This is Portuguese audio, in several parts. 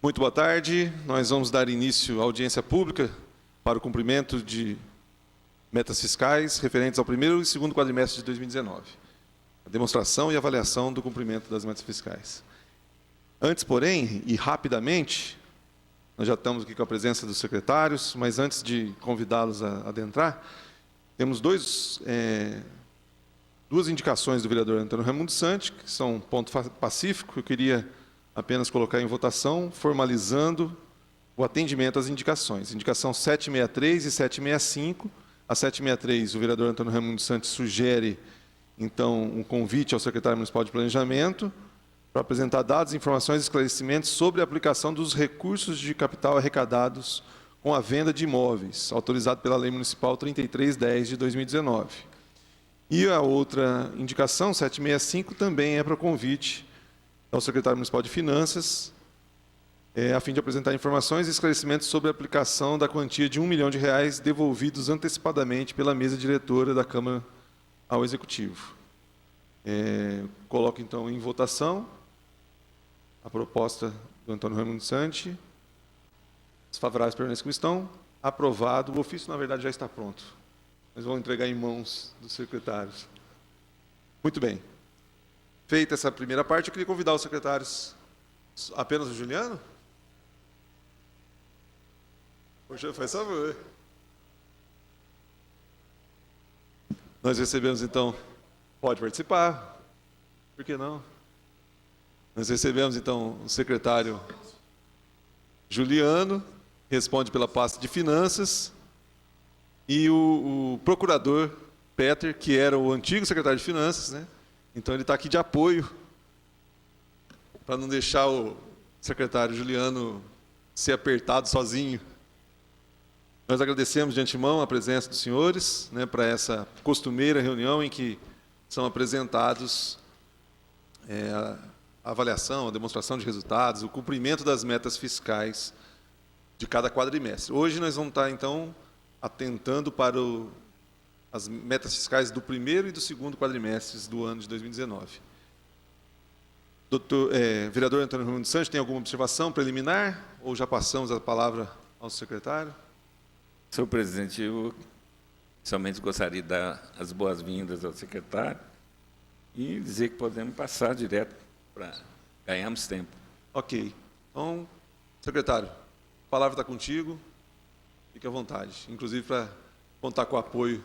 Muito boa tarde. Nós vamos dar início à audiência pública para o cumprimento de metas fiscais referentes ao primeiro e segundo quadrimestre de 2019. A demonstração e avaliação do cumprimento das metas fiscais. Antes, porém, e rapidamente, nós já estamos aqui com a presença dos secretários, mas antes de convidá-los a adentrar, temos duas indicações do vereador Antônio Raimundo Santi, que são um ponto pacífico. Eu queria apenas colocar em votação, formalizando o atendimento às indicações. Indicação 763 e 765. A 763, o vereador Antônio Raimundo Santi sugere, então, um convite ao secretário municipal de Planejamento para apresentar dados, informações e esclarecimentos sobre a aplicação dos recursos de capital arrecadados com a venda de imóveis, autorizado pela Lei Municipal 3310 de 2019. E a outra indicação, 765, também é para convite ao secretário municipal de Finanças, a fim de apresentar informações e esclarecimentos sobre a aplicação da quantia de R$ 1 milhão devolvidos antecipadamente pela mesa diretora da Câmara ao Executivo. Coloco, então, em votação a proposta do Antônio Raimundo Santi. Os favoráveis permanecem como estão. Aprovado. O ofício, na verdade, já está pronto. Nós vamos entregar em mãos dos secretários. Muito bem. Feita essa primeira parte, eu queria convidar os secretários. Apenas o Juliano? Poxa, faz favor. Nós recebemos, então... Pode participar. Por que não? Nós recebemos, então, o secretário Juliano, responde pela pasta de Finanças, e o procurador Peter, que era o antigo secretário de Finanças, né? Então, ele está aqui de apoio, para não deixar o secretário Juliano ser apertado sozinho. Nós agradecemos de antemão a presença dos senhores, né, para essa costumeira reunião em que são apresentados a avaliação, a demonstração de resultados, o cumprimento das metas fiscais de cada quadrimestre. Hoje nós vamos estar, então, atentando para as metas fiscais do primeiro e do segundo quadrimestres do ano de 2019. Vereador Antônio Raimundo Santi, tem alguma observação preliminar? Ou já passamos a palavra ao secretário? Senhor presidente, eu somente gostaria de dar as boas-vindas ao secretário e dizer que podemos passar direto para ganharmos tempo. Ok. Então, secretário, a palavra está contigo. Fique à vontade. Inclusive para contar com o apoio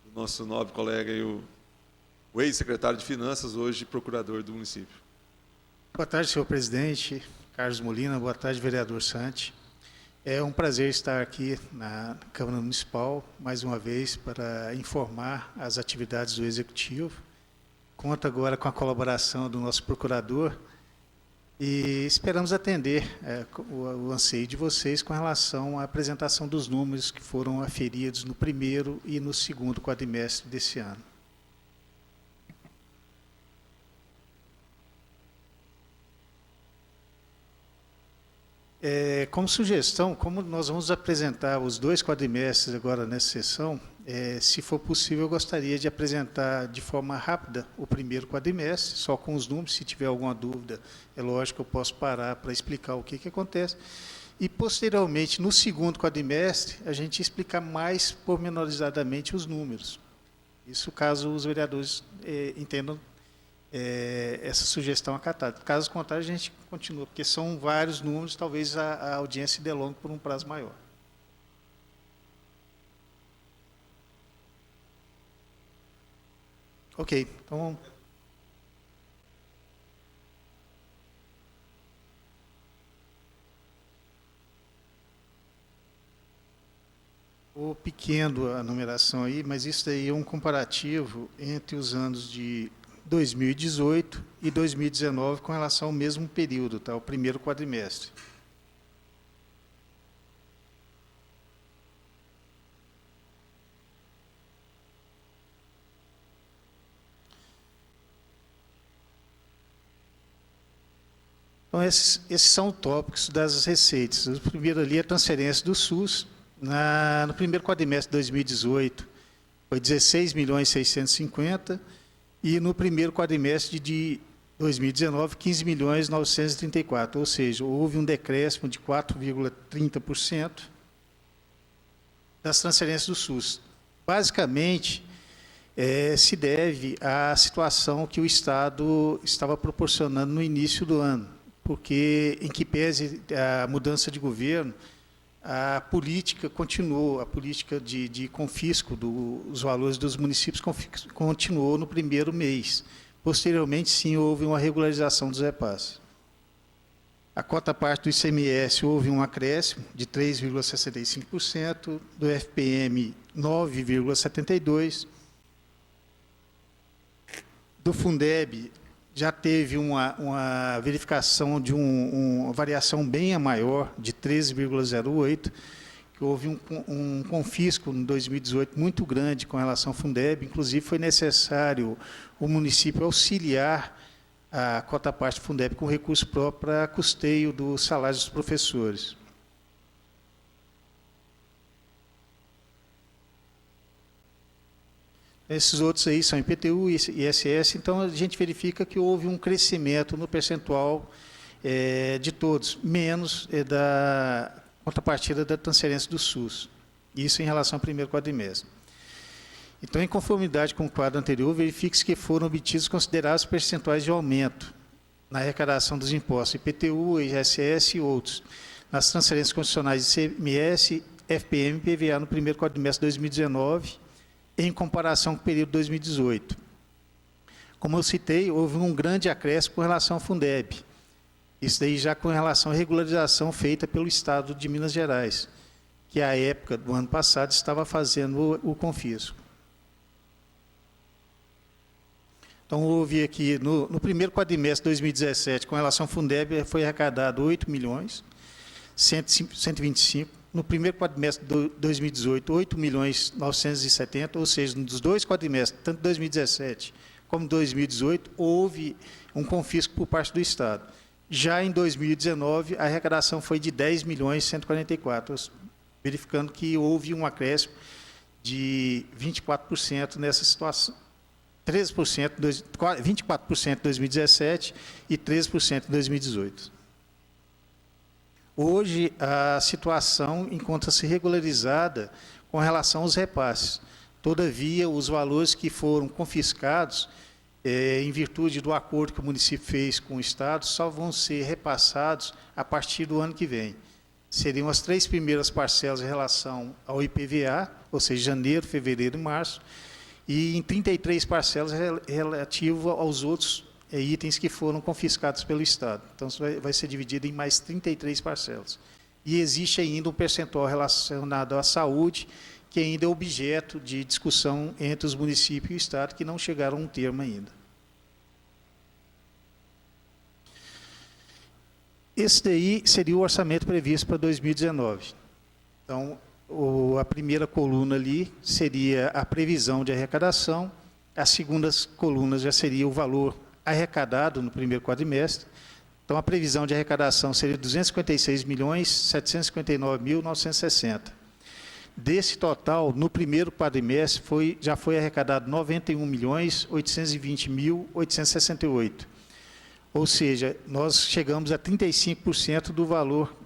do nosso nobre colega e o ex-secretário de Finanças, hoje procurador do município. Boa tarde, senhor presidente, Carlos Molina. Boa tarde, vereador Santi. É um prazer estar aqui na Câmara Municipal, mais uma vez, para informar as atividades do Executivo. Conto agora com a colaboração do nosso procurador e esperamos atender o anseio de vocês com relação à apresentação dos números que foram aferidos no primeiro e no segundo quadrimestre desse ano. Como sugestão, como nós vamos apresentar os dois quadrimestres agora nessa sessão, se for possível, eu gostaria de apresentar de forma rápida o primeiro quadrimestre, só com os números. Se tiver alguma dúvida, é lógico, eu posso parar para explicar o que acontece. E, posteriormente, no segundo quadrimestre, a gente explicar mais pormenorizadamente os números. Isso caso os vereadores entendam essa sugestão acatada. Caso contrário, a gente continua, porque são vários números, talvez a audiência se delongue por um prazo maior. Ok, então... O pequeno a numeração aí, mas isso aí é um comparativo entre os anos de 2018 e 2019 com relação ao mesmo período, tá? O primeiro quadrimestre. Então, esses são tópicos das receitas. O primeiro ali é a transferência do SUS. No primeiro quadrimestre de 2018, foi 16.650.000, e no primeiro quadrimestre de 2019, 15.934.000, ou seja, houve um decréscimo de 4,30% das transferências do SUS. Basicamente, se deve à situação que o Estado estava proporcionando no início do ano, porque, em que pese a mudança de governo, a política continuou, a política de confisco dos valores dos municípios continuou no primeiro mês. Posteriormente, sim, houve uma regularização dos repasses. A cota parte do ICMS houve um acréscimo de 3,65%, do FPM 9,72%, do Fundeb já teve uma verificação de uma variação bem maior, de 13,08%, que houve um confisco em 2018 muito grande com relação ao Fundeb, inclusive foi necessário o município auxiliar a cota parte do Fundeb com recurso próprio para custeio dos salários dos professores. Esses outros aí são IPTU e ISS, então a gente verifica que houve um crescimento no percentual de todos, menos da contrapartida da transferência do SUS. Isso em relação ao primeiro quadrimestre. Então, em conformidade com o quadro anterior, verifique-se que foram obtidos consideráveis percentuais de aumento na arrecadação dos impostos IPTU, ISS e outros, nas transferências constitucionais de ICMS, FPM e PVA no primeiro quadrimestre de 2019, em comparação com o período de 2018. Como eu citei, houve um grande acréscimo com relação ao Fundeb. Isso daí já com relação à regularização feita pelo Estado de Minas Gerais, que à época do ano passado estava fazendo o confisco. Então, houve aqui, no primeiro quadrimestre de 2017, com relação ao Fundeb, foi arrecadado 8.125.000. No primeiro quadrimestre de 2018, 8.970.000, ou seja, nos dois quadrimestres, tanto 2017 como 2018, houve um confisco por parte do Estado. Já em 2019, a arrecadação foi de 10.144.000, verificando que houve um acréscimo de 24% nessa situação. 24% em 2017 e 13% em 2018. Hoje, a situação encontra-se regularizada com relação aos repasses. Todavia, os valores que foram confiscados, em virtude do acordo que o município fez com o Estado, só vão ser repassados a partir do ano que vem. Seriam as 3 primeiras parcelas em relação ao IPVA, ou seja, janeiro, fevereiro e março, e em 33 parcelas relativo aos outros itens que foram confiscados pelo Estado. Então, isso vai ser dividido em mais 33 parcelas. E existe ainda um percentual relacionado à saúde, que ainda é objeto de discussão entre os municípios e o Estado, que não chegaram a um termo ainda. Esse daí seria o orçamento previsto para 2019. Então, a primeira coluna ali seria a previsão de arrecadação, as segundas colunas já seria o valor arrecadado no primeiro quadrimestre. Então, a previsão de arrecadação seria 256.759.960. Desse total, no primeiro quadrimestre, já foi arrecadado 91.820.868. Ou seja, nós chegamos a 35% do valor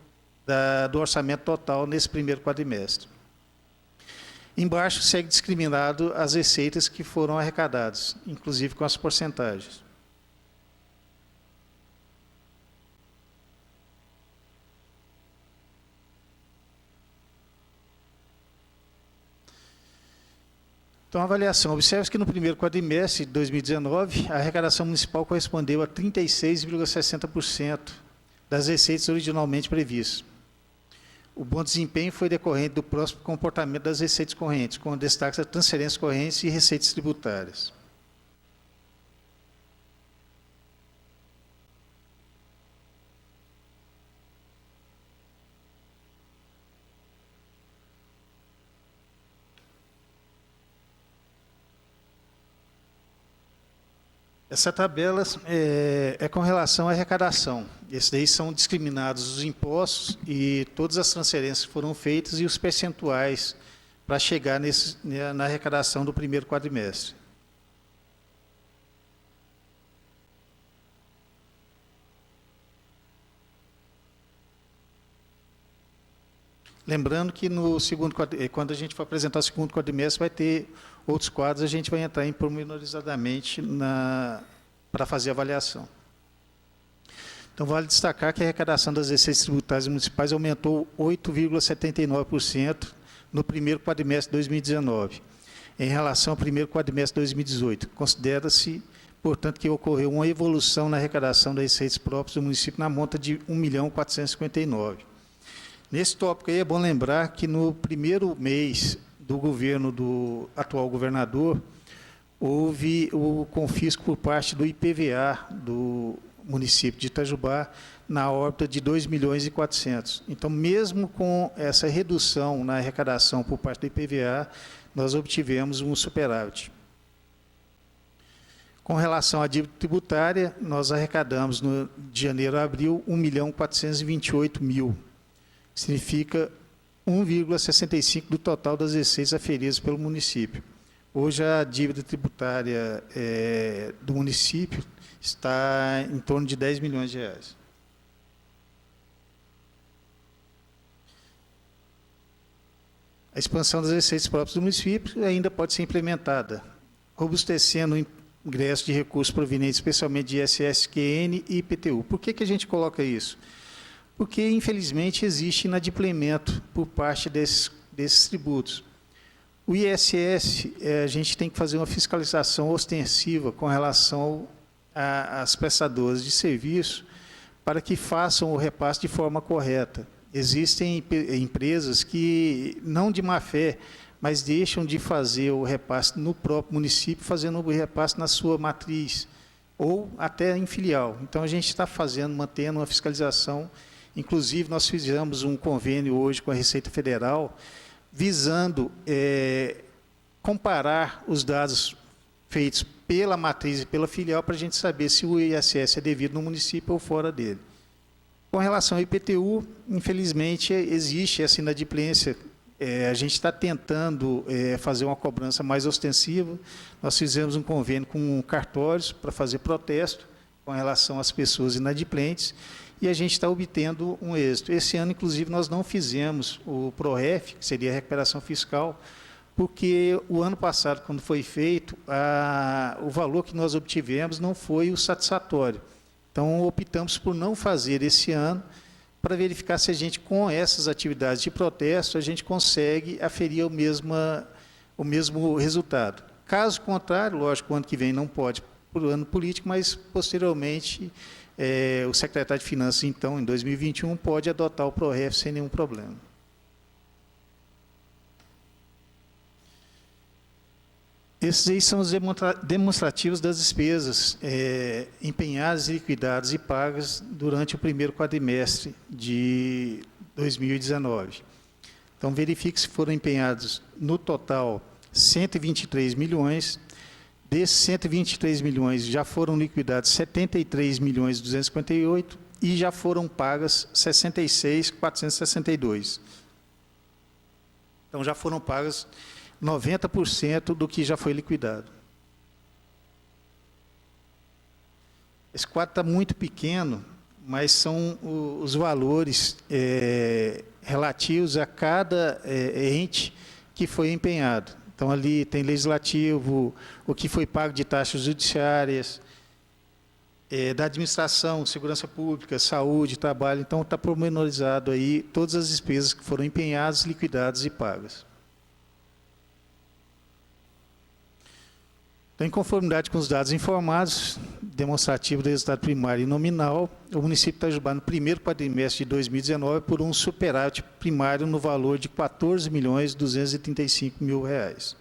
do orçamento total nesse primeiro quadrimestre. Embaixo segue discriminado as receitas que foram arrecadadas, inclusive com as porcentagens. Então, a avaliação. Observe que no primeiro quadrimestre de 2019, a arrecadação municipal correspondeu a 36,60% das receitas originalmente previstas. O bom desempenho foi decorrente do próximo comportamento das receitas correntes, com destaque das transferências correntes e receitas tributárias. Essa tabela é com relação à arrecadação. Esses daí são discriminados os impostos e todas as transferências que foram feitas e os percentuais para chegar na arrecadação do primeiro quadrimestre. Lembrando que no segundo quando a gente for apresentar o segundo quadrimestre, vai ter outros quadros, a gente vai entrar em pormenorizadamente para fazer a avaliação. Então, vale destacar que a arrecadação das receitas tributárias municipais aumentou 8,79% no primeiro quadrimestre de 2019, em relação ao primeiro quadrimestre de 2018. Considera-se, portanto, que ocorreu uma evolução na arrecadação das receitas próprias do município na monta de 1.459.000. Nesse tópico aí é bom lembrar que no primeiro mês do governo do atual governador, houve o confisco por parte do IPVA do município de Itajubá na órbita de 2.400.000. Então, mesmo com essa redução na arrecadação por parte do IPVA, nós obtivemos um superávit. Com relação à dívida tributária, nós arrecadamos de janeiro a abril 1.428.000. Significa 1,65% do total das receitas aferidas pelo município. Hoje, a dívida tributária do município está em torno de 10 milhões de reais. A expansão das receitas próprias do município ainda pode ser implementada, robustecendo o ingresso de recursos provenientes especialmente de ISS, QN e IPTU. Por que a gente coloca isso? Porque, infelizmente, existe inadimplemento por parte desses tributos. O ISS, a gente tem que fazer uma fiscalização ostensiva com relação às prestadoras de serviço para que façam o repasse de forma correta. Existem empresas que, não de má fé, mas deixam de fazer o repasse no próprio município, fazendo o repasse na sua matriz, ou até em filial. Então, a gente está mantendo uma fiscalização. Inclusive, nós fizemos um convênio hoje com a Receita Federal, visando comparar os dados feitos pela matriz e pela filial, para a gente saber se o ISS é devido no município ou fora dele. Com relação ao IPTU, infelizmente, existe essa inadimplência. A gente está tentando fazer uma cobrança mais ostensiva. Nós fizemos um convênio com cartórios para fazer protesto com relação às pessoas inadimplentes, e a gente está obtendo um êxito. Esse ano, inclusive, nós não fizemos o PROREF, que seria a recuperação fiscal, porque o ano passado, quando foi feito, o valor que nós obtivemos não foi o satisfatório. Então, optamos por não fazer esse ano, para verificar se a gente, com essas atividades de protesto, a gente consegue aferir o mesmo resultado. Caso contrário, lógico, o ano que vem não pode, por ano político, mas, posteriormente, o secretário de Finanças, então, em 2021, pode adotar o PROREF sem nenhum problema. Esses aí são os demonstrativos das despesas empenhadas, liquidadas e pagas durante o primeiro quadrimestre de 2019. Então, verifique se foram empenhados, no total, 123 milhões. Desses 123 milhões, já foram liquidados 73.258.000 e já foram pagas 66.462. Então, já foram pagas 90% do que já foi liquidado. Esse quadro está muito pequeno, mas são os valores relativos a cada ente que foi empenhado. Então, ali tem legislativo, o que foi pago de taxas judiciárias, da administração, segurança pública, saúde, trabalho. Então, está pormenorizado aí todas as despesas que foram empenhadas, liquidadas e pagas. Então, em conformidade com os dados informados, demonstrativo do resultado primário e nominal, o município de Itajubá, no primeiro quadrimestre de 2019, apurou um superávit primário no valor de R$ 14.235.000.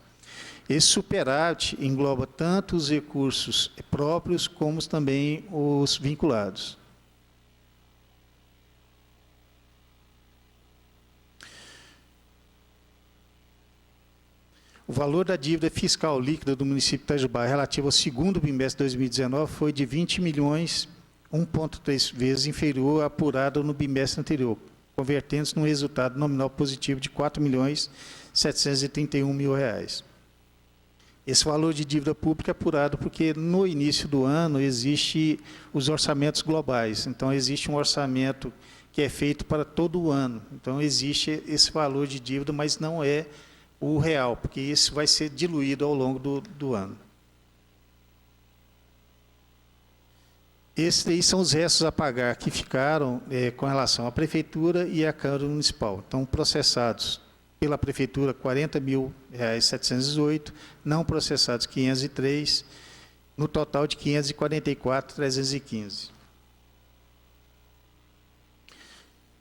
Esse superávit engloba tanto os recursos próprios como também os vinculados. O valor da dívida fiscal líquida do município de Itajubá relativo ao segundo bimestre de 2019 foi de 20 milhões, 1,3 vezes inferior à apurada no bimestre anterior, convertendo-se num resultado nominal positivo de R$ 4.731.000. Esse valor de dívida pública é apurado porque no início do ano existe os orçamentos globais. Então, existe um orçamento que é feito para todo o ano. Então, existe esse valor de dívida, mas não é o real, porque isso vai ser diluído ao longo do ano. Esses aí são os restos a pagar que ficaram com relação à Prefeitura e à Câmara Municipal. Então, processados pela Prefeitura, R$ 40.718, não processados, 503, no total de 544.315.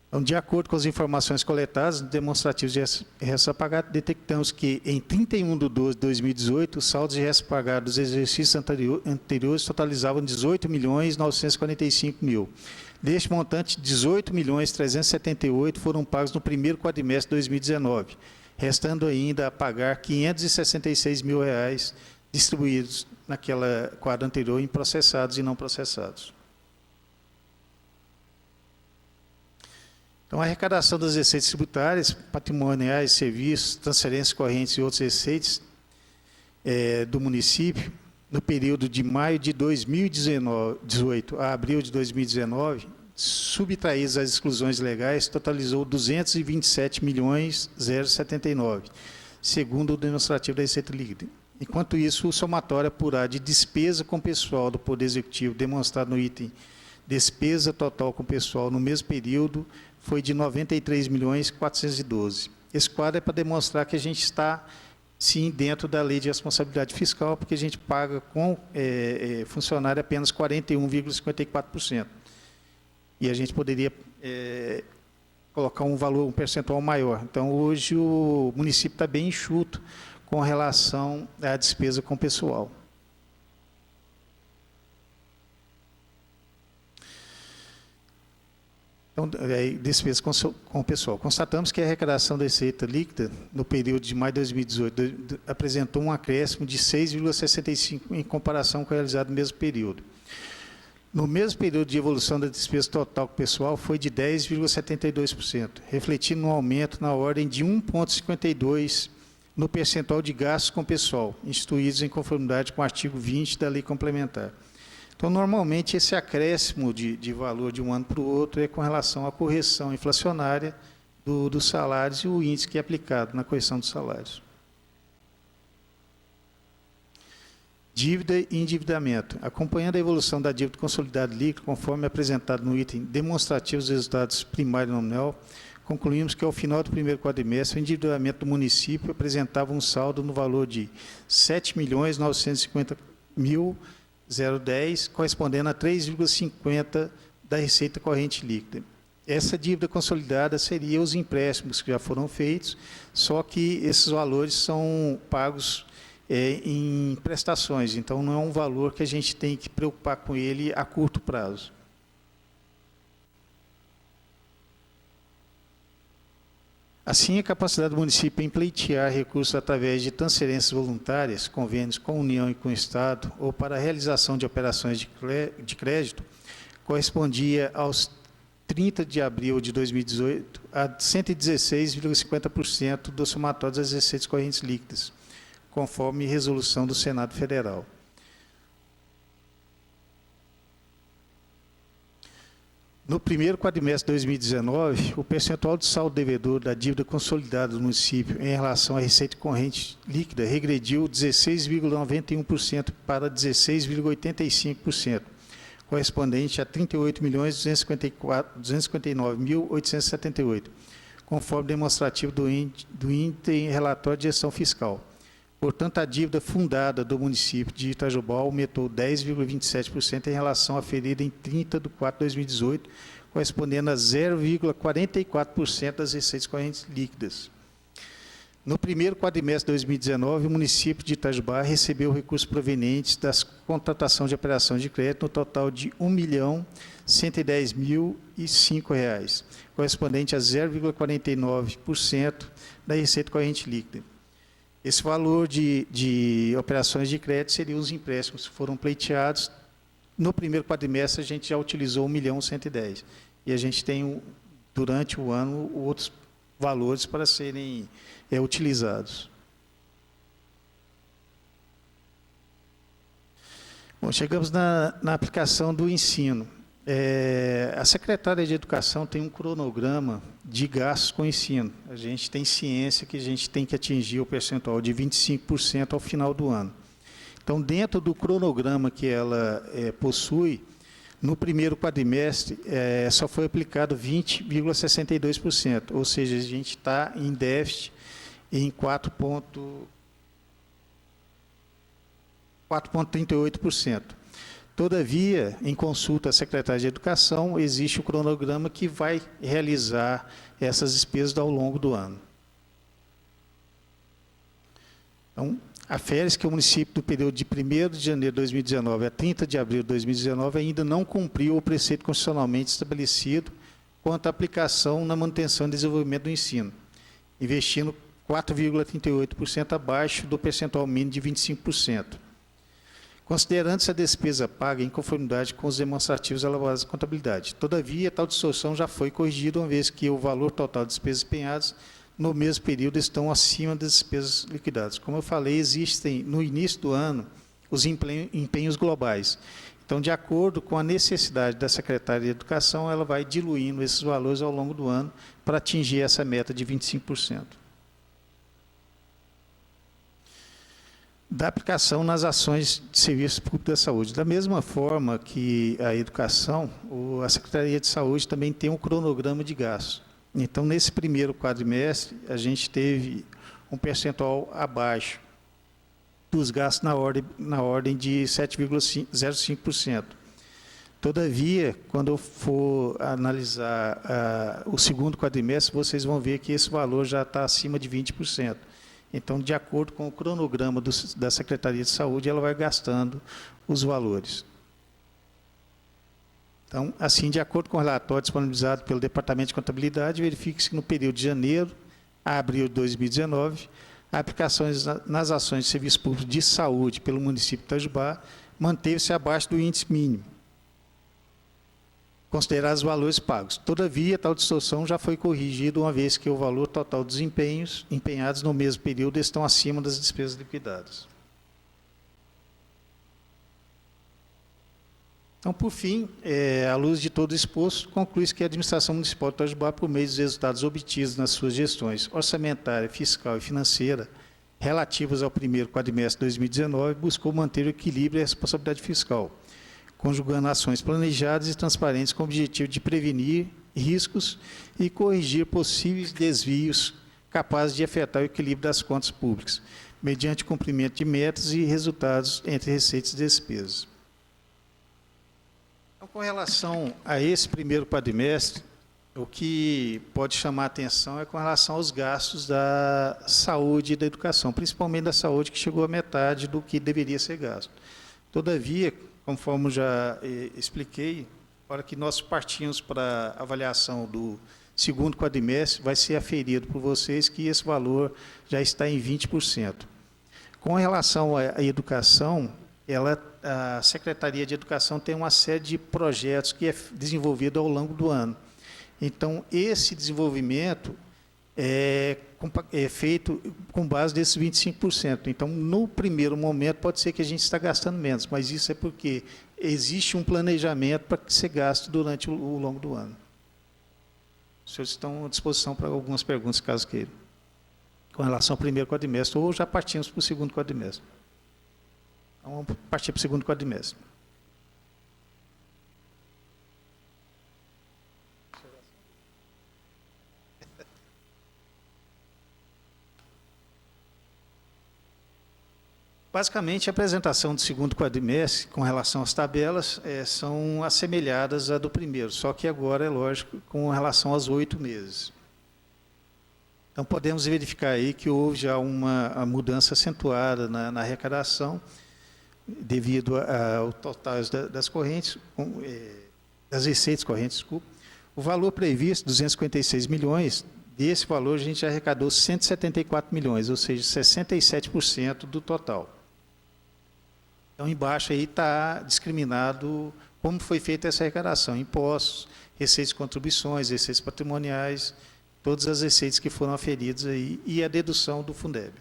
Então, de acordo com as informações coletadas, demonstrativos de restos a pagar, detectamos que, em 31/12/2018, os saldos de restos a pagar dos exercícios anteriores totalizavam 18.945.000. Deste montante, 18.378.000 foram pagos no primeiro quadrimestre de 2019, restando ainda a pagar R$ 566.000 distribuídos naquela quadra anterior em processados e não processados. Então, a arrecadação das receitas tributárias, patrimoniais, serviços, transferências correntes e outras receitas do município, no período de maio de 2018 a abril de 2019, subtraídas as exclusões legais, totalizou R$ 227.079, segundo o demonstrativo da Receita Líquida. Enquanto isso, o somatório apurado de despesa com pessoal do Poder Executivo, demonstrado no item despesa total com pessoal no mesmo período, foi de R$ 93.412. Esse quadro é para demonstrar que a gente está, sim, dentro da lei de responsabilidade fiscal, porque a gente paga com funcionário apenas 41,54%. E a gente poderia colocar um valor, um percentual maior. Então, hoje, o município está bem enxuto com relação à despesa com pessoal. Então, despesa com o pessoal. Constatamos que a arrecadação da receita líquida, no período de maio de 2018, apresentou um acréscimo de 6,65% em comparação com o realizado no mesmo período. No mesmo período de evolução da despesa total com o pessoal, foi de 10,72%, refletindo um aumento na ordem de 1,52% no percentual de gastos com o pessoal, instituídos em conformidade com o artigo 20 da Lei Complementar. Então, normalmente, esse acréscimo de valor de um ano para o outro é com relação à correção inflacionária dos salários e o índice que é aplicado na correção dos salários. Dívida e endividamento. Acompanhando a evolução da dívida consolidada líquida, conforme apresentado no item demonstrativo dos resultados primário e nominal, concluímos que, ao final do primeiro quadrimestre, o endividamento do município apresentava um saldo no valor de R$ 7.950.010, correspondendo a 3,50% da receita corrente líquida. Essa dívida consolidada seria os empréstimos que já foram feitos, só que esses valores são pagos em prestações, então não é um valor que a gente tem que preocupar com ele a curto prazo. Assim, a capacidade do município em pleitear recursos através de transferências voluntárias, convênios com a União e com o Estado, ou para a realização de operações de crédito, correspondia aos 30 de abril de 2018 a 116,50% do somatório das receitas correntes líquidas, conforme resolução do Senado Federal. No primeiro quadrimestre de 2019, o percentual de saldo devedor da dívida consolidada do município em relação à receita corrente líquida regrediu 16,91% para 16,85%, correspondente a R$ 38.259.878, conforme demonstrativo do item relatório de gestão fiscal. Portanto, a dívida fundada do município de Itajubá aumentou 10,27% em relação à ferida em 30 de 4 de 2018, correspondendo a 0,44% das receitas correntes líquidas. No primeiro quadrimestre de 2019, o município de Itajubá recebeu recursos provenientes das contratações de operações de crédito no total de R$ 1.110.005, correspondente a 0,49% da receita corrente líquida. Esse valor de operações de crédito seriam os empréstimos que foram pleiteados. No primeiro quadrimestre, a gente já utilizou R$ 1.110.000. E a gente tem, durante o ano, outros valores para serem utilizados. Bom, chegamos na aplicação do ensino. A Secretaria de Educação tem um cronograma de gastos com o ensino. A gente tem ciência que a gente tem que atingir o percentual de 25% ao final do ano. Então, dentro do cronograma que ela possui, no primeiro quadrimestre só foi aplicado 20,62%, ou seja, a gente está em déficit em 4,38%. Todavia, em consulta à Secretaria de Educação, existe o cronograma que vai realizar essas despesas ao longo do ano. Então, a férias que o município, do período de 1º de janeiro de 2019 a 30 de abril de 2019, ainda não cumpriu o preceito constitucionalmente estabelecido quanto à aplicação na manutenção e desenvolvimento do ensino, investindo 4,38% abaixo do percentual mínimo de 25%. Considerando-se a despesa paga em conformidade com os demonstrativos elaborados na contabilidade. Todavia, tal distorção já foi corrigida, uma vez que o valor total de despesas empenhadas no mesmo período estão acima das despesas liquidadas. Como eu falei, existem, no início do ano, os empenhos globais. Então, de acordo com a necessidade da Secretaria de Educação, ela vai diluindo esses valores ao longo do ano para atingir essa meta de 25%. Da aplicação nas ações de serviço público da saúde. Da mesma forma que a educação, a Secretaria de Saúde também tem um cronograma de gastos. Então, nesse primeiro quadrimestre, a gente teve um percentual abaixo dos gastos na ordem de 7,05%. Todavia, quando eu for analisar o segundo quadrimestre, vocês vão ver que esse valor já está acima de 20%. Então, de acordo com o cronograma da Secretaria de Saúde, ela vai gastando os valores. Então, assim, de acordo com o relatório disponibilizado pelo Departamento de Contabilidade, verifica-se que no período de janeiro a abril de 2019, a aplicação nas ações de serviço público de saúde pelo município de Itajubá manteve-se abaixo do índice mínimo, considerados os valores pagos. Todavia, tal distorção já foi corrigida, uma vez que o valor total dos empenhos empenhados no mesmo período estão acima das despesas liquidadas. Então, por fim, à luz de todo o exposto, conclui-se que a administração municipal de Itajubá, por meio dos resultados obtidos nas suas gestões orçamentária, fiscal e financeira, relativas ao primeiro quadrimestre de 2019, buscou manter o equilíbrio e a responsabilidade fiscal, conjugando ações planejadas e transparentes com o objetivo de prevenir riscos e corrigir possíveis desvios capazes de afetar o equilíbrio das contas públicas, mediante cumprimento de metas e resultados entre receitas e despesas. Então, com relação a esse primeiro quadrimestre, o que pode chamar a atenção é com relação aos gastos da saúde e da educação, principalmente da saúde, que chegou a metade do que deveria ser gasto. Todavia, conforme já expliquei, para que nós partimos para a avaliação do segundo quadrimestre, vai ser aferido por vocês que esse valor já está em 20%. Com relação à educação, a Secretaria de Educação tem uma série de projetos que é desenvolvido ao longo do ano. Então, esse desenvolvimento é feito com base desses 25%. Então, no primeiro momento, pode ser que a gente está gastando menos, mas isso é porque existe um planejamento para que se gaste durante o longo do ano. Os senhores estão à disposição para algumas perguntas, caso queiram, com relação ao primeiro quadrimestre, ou já partimos para o segundo quadrimestre. Então, vamos partir para o segundo quadrimestre. Basicamente, a apresentação do segundo quadrimestre, com relação às tabelas, são assemelhadas à do primeiro, só que agora, é lógico, com relação aos 8 meses. Então, podemos verificar aí que houve já uma mudança acentuada na arrecadação, devido ao total das correntes, das receitas correntes, desculpa. O valor previsto, 256 milhões, desse valor a gente já arrecadou 174 milhões, ou seja, 67% do total. Então, embaixo aí está discriminado como foi feita essa arrecadação, impostos, receitas de contribuições, receitas patrimoniais, todas as receitas que foram aferidas aí, e a dedução do Fundeb.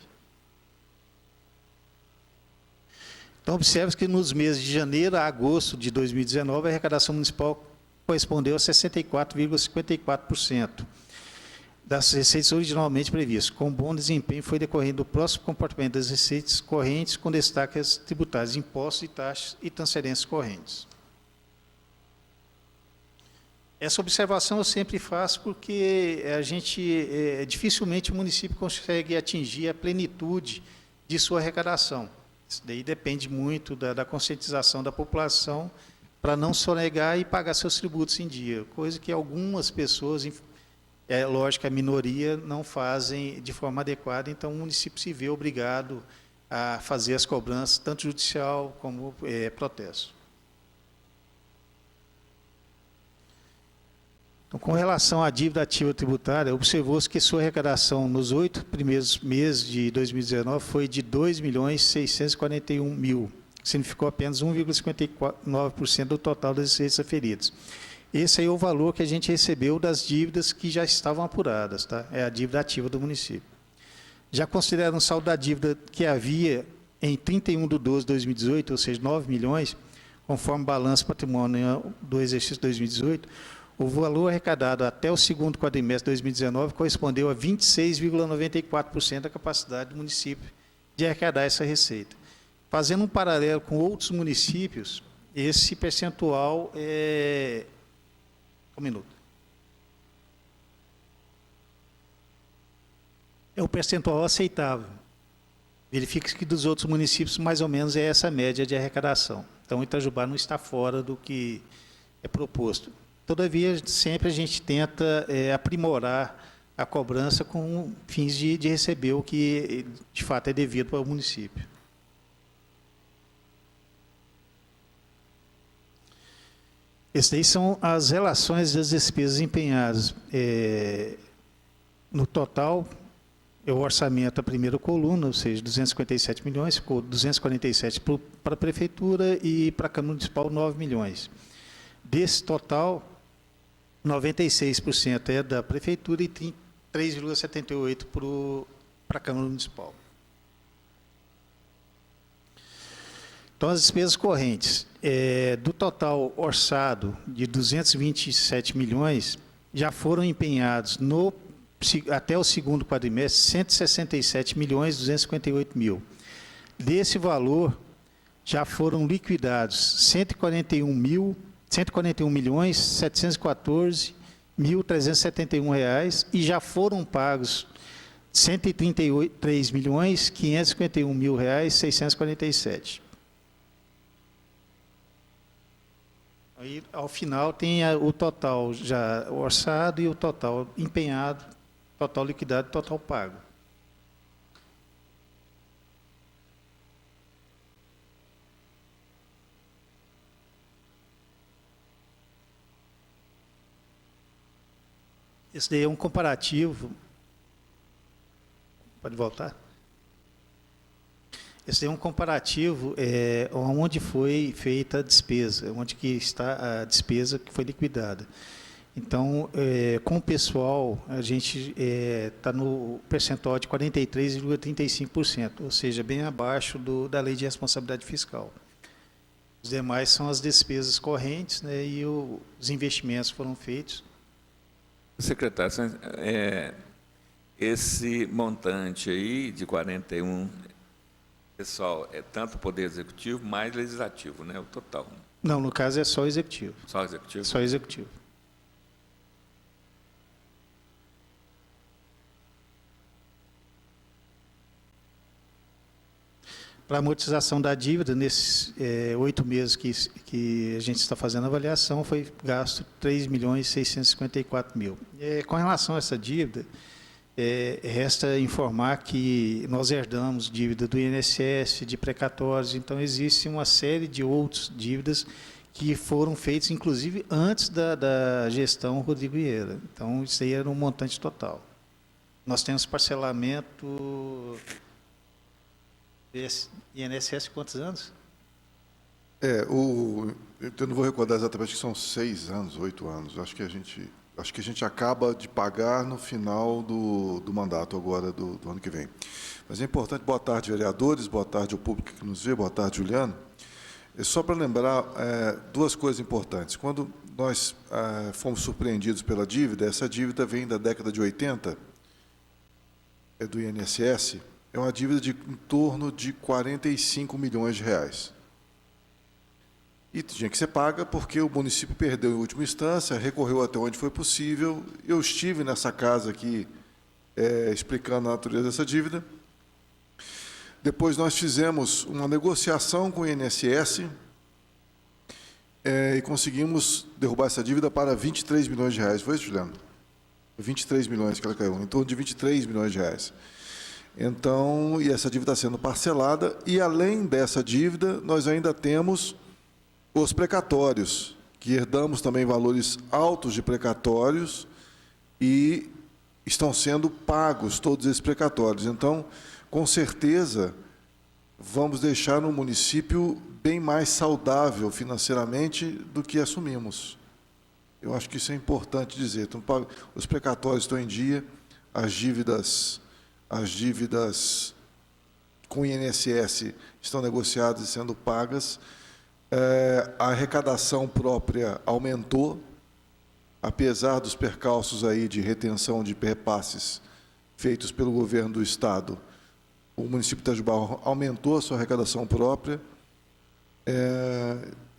Então, observe que nos meses de janeiro a agosto de 2019, a arrecadação municipal correspondeu a 64,54% das receitas originalmente previstas. Com bom desempenho foi decorrendo do próximo comportamento das receitas correntes, com destaque às tributárias, impostos e taxas e transferências correntes. Essa observação eu sempre faço porque dificilmente o município consegue atingir a plenitude de sua arrecadação. Isso daí depende muito da conscientização da população para não sonegar e pagar seus tributos em dia, coisa que algumas pessoas, lógico, a minoria, não fazem de forma adequada, então o município se vê obrigado a fazer as cobranças, tanto judicial como protesto. Então, com relação à dívida ativa tributária, observou-se que sua arrecadação nos 8 primeiros meses de 2019 foi de R$ 2.641.000, que significou apenas 1,59% do total das receitas aferidas. Esse aí é o valor que a gente recebeu das dívidas que já estavam apuradas, tá? É a dívida ativa do município. Já considerando o saldo da dívida que havia em 31/12/2018, ou seja, R$ 9 milhões, conforme o balanço patrimonial do exercício 2018, o valor arrecadado até o segundo quadrimestre de 2019 correspondeu a 26,94% da capacidade do município de arrecadar essa receita. Fazendo um paralelo com outros municípios, esse percentual é... Um minuto. É o percentual aceitável. Verifica-se que dos outros municípios, mais ou menos, é essa média de arrecadação. Então, Itajubá não está fora do que é proposto. Todavia, sempre a gente tenta aprimorar a cobrança com fins de receber o que, de fato, é devido para o município. Essas daí são as relações das despesas empenhadas. No total, é o orçamento, a primeira coluna, ou seja, 257 milhões, ficou 247 para a Prefeitura e para a Câmara Municipal, 9 milhões. Desse total, 96% é da Prefeitura e 3,78% para a Câmara Municipal. Então, as despesas correntes, do total orçado de 227 milhões, já foram empenhados até o segundo quadrimestre 167 milhões 258 mil. Desse valor, já foram liquidados 141 milhões 714.371 reais e já foram pagos 133 milhões 551 mil reais 647. Aí, ao final, tem o total já orçado e o total empenhado, total liquidado e total pago. Esse daí é um comparativo. Pode voltar? Esse daí é um comparativo onde foi feita a despesa, onde que está a despesa que foi liquidada. Então, com o pessoal, a gente está no percentual de 43,35%, ou seja, bem abaixo da lei de responsabilidade fiscal. Os demais são as despesas correntes, né, e os investimentos foram feitos. Secretário, esse montante aí de 41, pessoal, é tanto o Poder Executivo mais Legislativo, né? O total. Não, no caso é só o Executivo. Só o Executivo? Só o Executivo. Para a amortização da dívida, nesses 8 meses que a gente está fazendo a avaliação, foi gasto 3.654.000. Com relação a essa dívida, resta informar que nós herdamos dívida do INSS, de precatórios, então existe uma série de outras dívidas que foram feitas, inclusive, antes da gestão Rodrigo Vieira. Então, isso aí era um montante total. Nós temos parcelamento... INSS, quantos anos? Eu não vou recordar exatamente, que são 6 anos, 8 anos. Acho que a gente acaba de pagar no final do mandato agora do ano que vem. Mas é importante, boa tarde, vereadores, boa tarde ao público que nos vê, boa tarde, Juliano. Só para lembrar 2 coisas importantes. Quando nós fomos surpreendidos pela dívida. Essa dívida vem da década de 80, é do INSS, é uma dívida de em torno de 45 milhões de reais. E tinha que ser paga porque o município perdeu em última instância, recorreu até onde foi possível. Eu estive nessa casa aqui explicando a natureza dessa dívida. Depois nós fizemos uma negociação com o INSS e conseguimos derrubar essa dívida para 23 milhões de reais. Foi isso, Juliano? 23 milhões que ela caiu, em torno de 23 milhões de reais. Então, e essa dívida está sendo parcelada, e além dessa dívida, nós ainda temos os precatórios, que herdamos também valores altos de precatórios e estão sendo pagos todos esses precatórios. Então, com certeza, vamos deixar um município bem mais saudável financeiramente do que assumimos. Eu acho que isso é importante dizer. Então, os precatórios estão em dia, as dívidas com o INSS estão negociadas e sendo pagas, a arrecadação própria aumentou, apesar dos percalços aí de retenção de repasses feitos pelo governo do Estado. O município de Itajubá aumentou a sua arrecadação própria.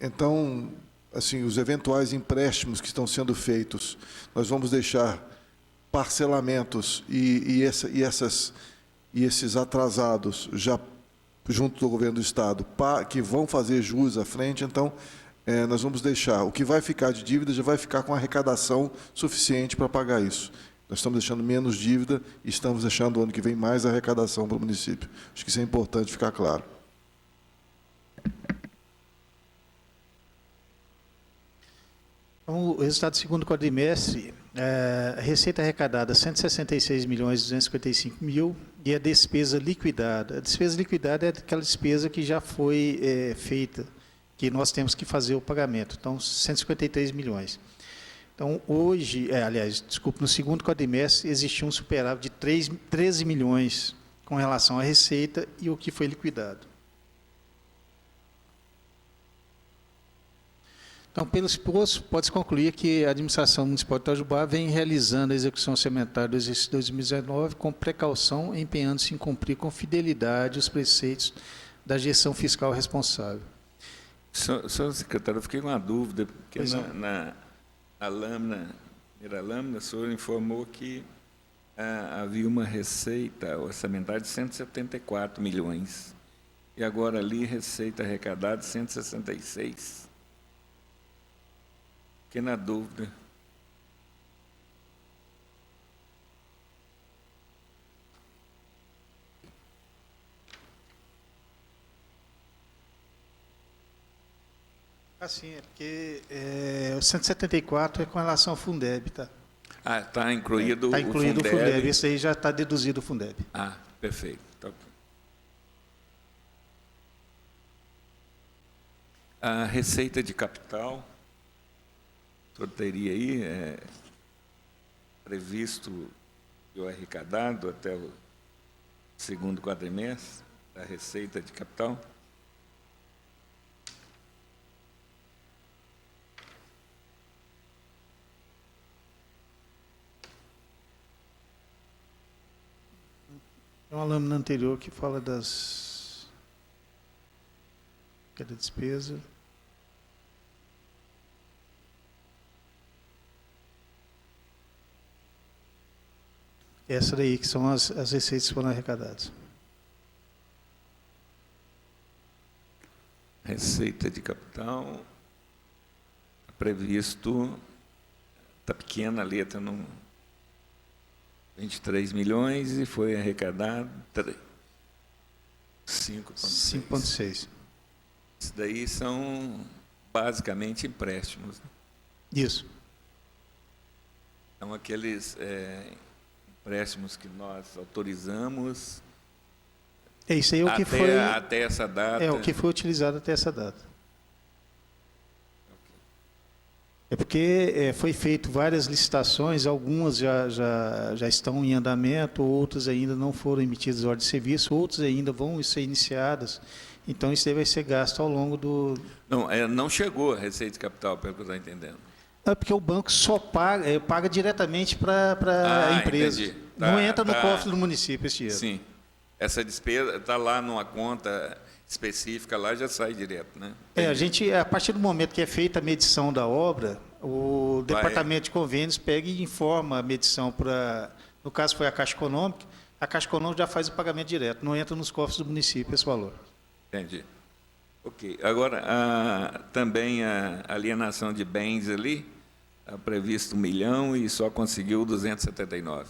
Então, assim, os eventuais empréstimos que estão sendo feitos, nós vamos deixar parcelamentos e esses atrasados já junto do governo do Estado, que vão fazer jus à frente. Então, nós vamos deixar, o que vai ficar de dívida já vai ficar com arrecadação suficiente para pagar isso. Nós estamos deixando menos dívida e estamos deixando o ano que vem mais arrecadação para o município. Acho que isso é importante ficar claro. Então, o resultado do segundo quadrimestre, a receita arrecadada 166.255.000 e a despesa liquidada. A despesa liquidada é aquela despesa que já foi feita, que nós temos que fazer o pagamento. Então, 153 milhões. Então, hoje, no segundo quadrimestre, existiu um superávit de 13 milhões com relação à receita e o que foi liquidado. Então, pelo exposto, pode-se concluir que a administração municipal de Itajubá vem realizando a execução orçamentária do exercício 2019 com precaução, empenhando-se em cumprir com fidelidade os preceitos da gestão fiscal responsável. Senhor secretário, eu fiquei com uma dúvida, porque na primeira lâmina, o senhor informou que havia uma receita orçamentária de 174 milhões, e agora ali receita arrecadada de 166. Fiquei na dúvida. Assim, é porque o 174 é com relação ao Fundeb, tá? Ah, está incluído, Está incluído o Fundeb. Esse aí já está deduzido o Fundeb. Ah, perfeito. Tá ok. A receita de capital, o senhor teria aí previsto e o arrecadado até o segundo quadrimestre da receita de capital? Tem uma lâmina anterior que fala da despesa. Essa daí que são as receitas que foram arrecadadas. Receita de capital, previsto, está pequena a letra, não, 23 milhões e foi arrecadado 5,6. Isso daí são basicamente empréstimos, né? Isso. São aqueles empréstimos que nós autorizamos Isso aí é o que foi até essa data. É o que foi utilizado até essa data. É porque foi feito várias licitações, algumas já estão em andamento, outras ainda não foram emitidas ordens de serviço, outras ainda vão ser iniciadas. Então, isso aí vai ser gasto ao longo do... Não, não chegou a receita de capital, pelo que eu estou entendendo. É porque o banco só paga diretamente para a empresa. Entendi. Não entra no cofre do município esse dinheiro. Sim. Essa despesa está lá numa conta específica, lá já sai direto, né? A partir do momento que é feita a medição da obra, o departamento de convênios pega e informa a medição para, no caso foi a Caixa Econômica, a Caixa Econômica já faz o pagamento direto, não entra nos cofres do município esse valor. Entendi. Ok. Agora, também a alienação de bens ali, está previsto 1 milhão e só conseguiu 279.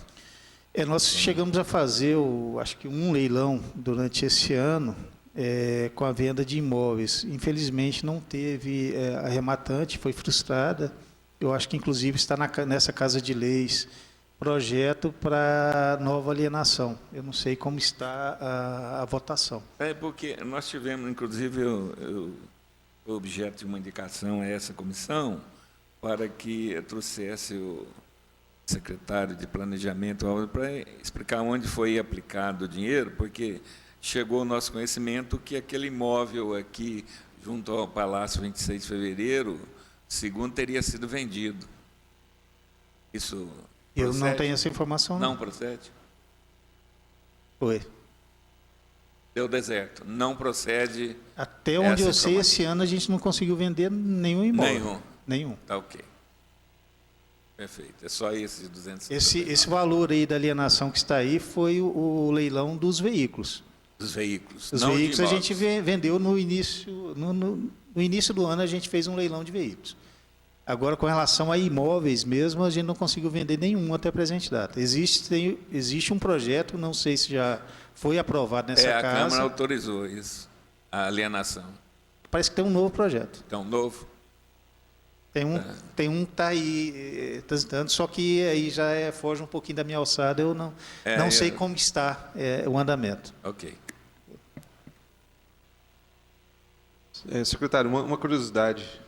Nós chegamos a fazer, acho que um leilão durante esse ano, com a venda de imóveis. Infelizmente, não teve a rematante, foi frustrada. Eu acho que, inclusive, está nessa Casa de Leis projeto para nova alienação. Eu não sei como está a votação. Porque nós tivemos, inclusive, o objeto de uma indicação a essa comissão para que trouxesse o secretário de Planejamento para explicar onde foi aplicado o dinheiro, porque chegou ao nosso conhecimento que aquele imóvel aqui, junto ao Palácio 26 de Fevereiro, segundo teria sido vendido. Isso Eu procede? não tenho essa informação. Não procede? Foi. Deu deserto. Não procede. Até onde eu essa sei, informação. esse ano a gente não conseguiu vender nenhum imóvel. Nenhum. Tá ok. Perfeito. É só esse de 200. Esse valor aí da alienação que está aí foi o leilão dos veículos. Dos veículos. Os não veículos de a gente imóveis. vendeu no início, no início do ano a gente fez um leilão de veículos. Agora, com relação a imóveis mesmo, a gente não conseguiu vender nenhum até a presente data. Existe um projeto, não sei se já foi aprovado nessa A casa. Câmara autorizou isso, a alienação. Parece que tem um novo projeto. Então, novo. Tem um que está aí transitando, só que aí já foge um pouquinho da minha alçada, eu não sei como está o andamento. Ok. Secretário, uma curiosidade.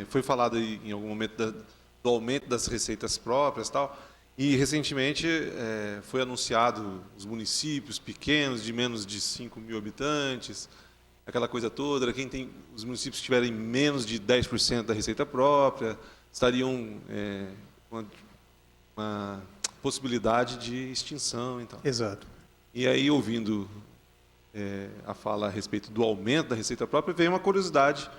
Foi falado aí, em algum momento do aumento das receitas próprias e tal, e recentemente foi anunciado os municípios pequenos, de menos de 5 mil habitantes, aquela coisa toda, os municípios que tiverem menos de 10% da receita própria, estariam com uma possibilidade de extinção. Então. Exato. E aí, ouvindo a fala a respeito do aumento da receita própria, veio uma curiosidade.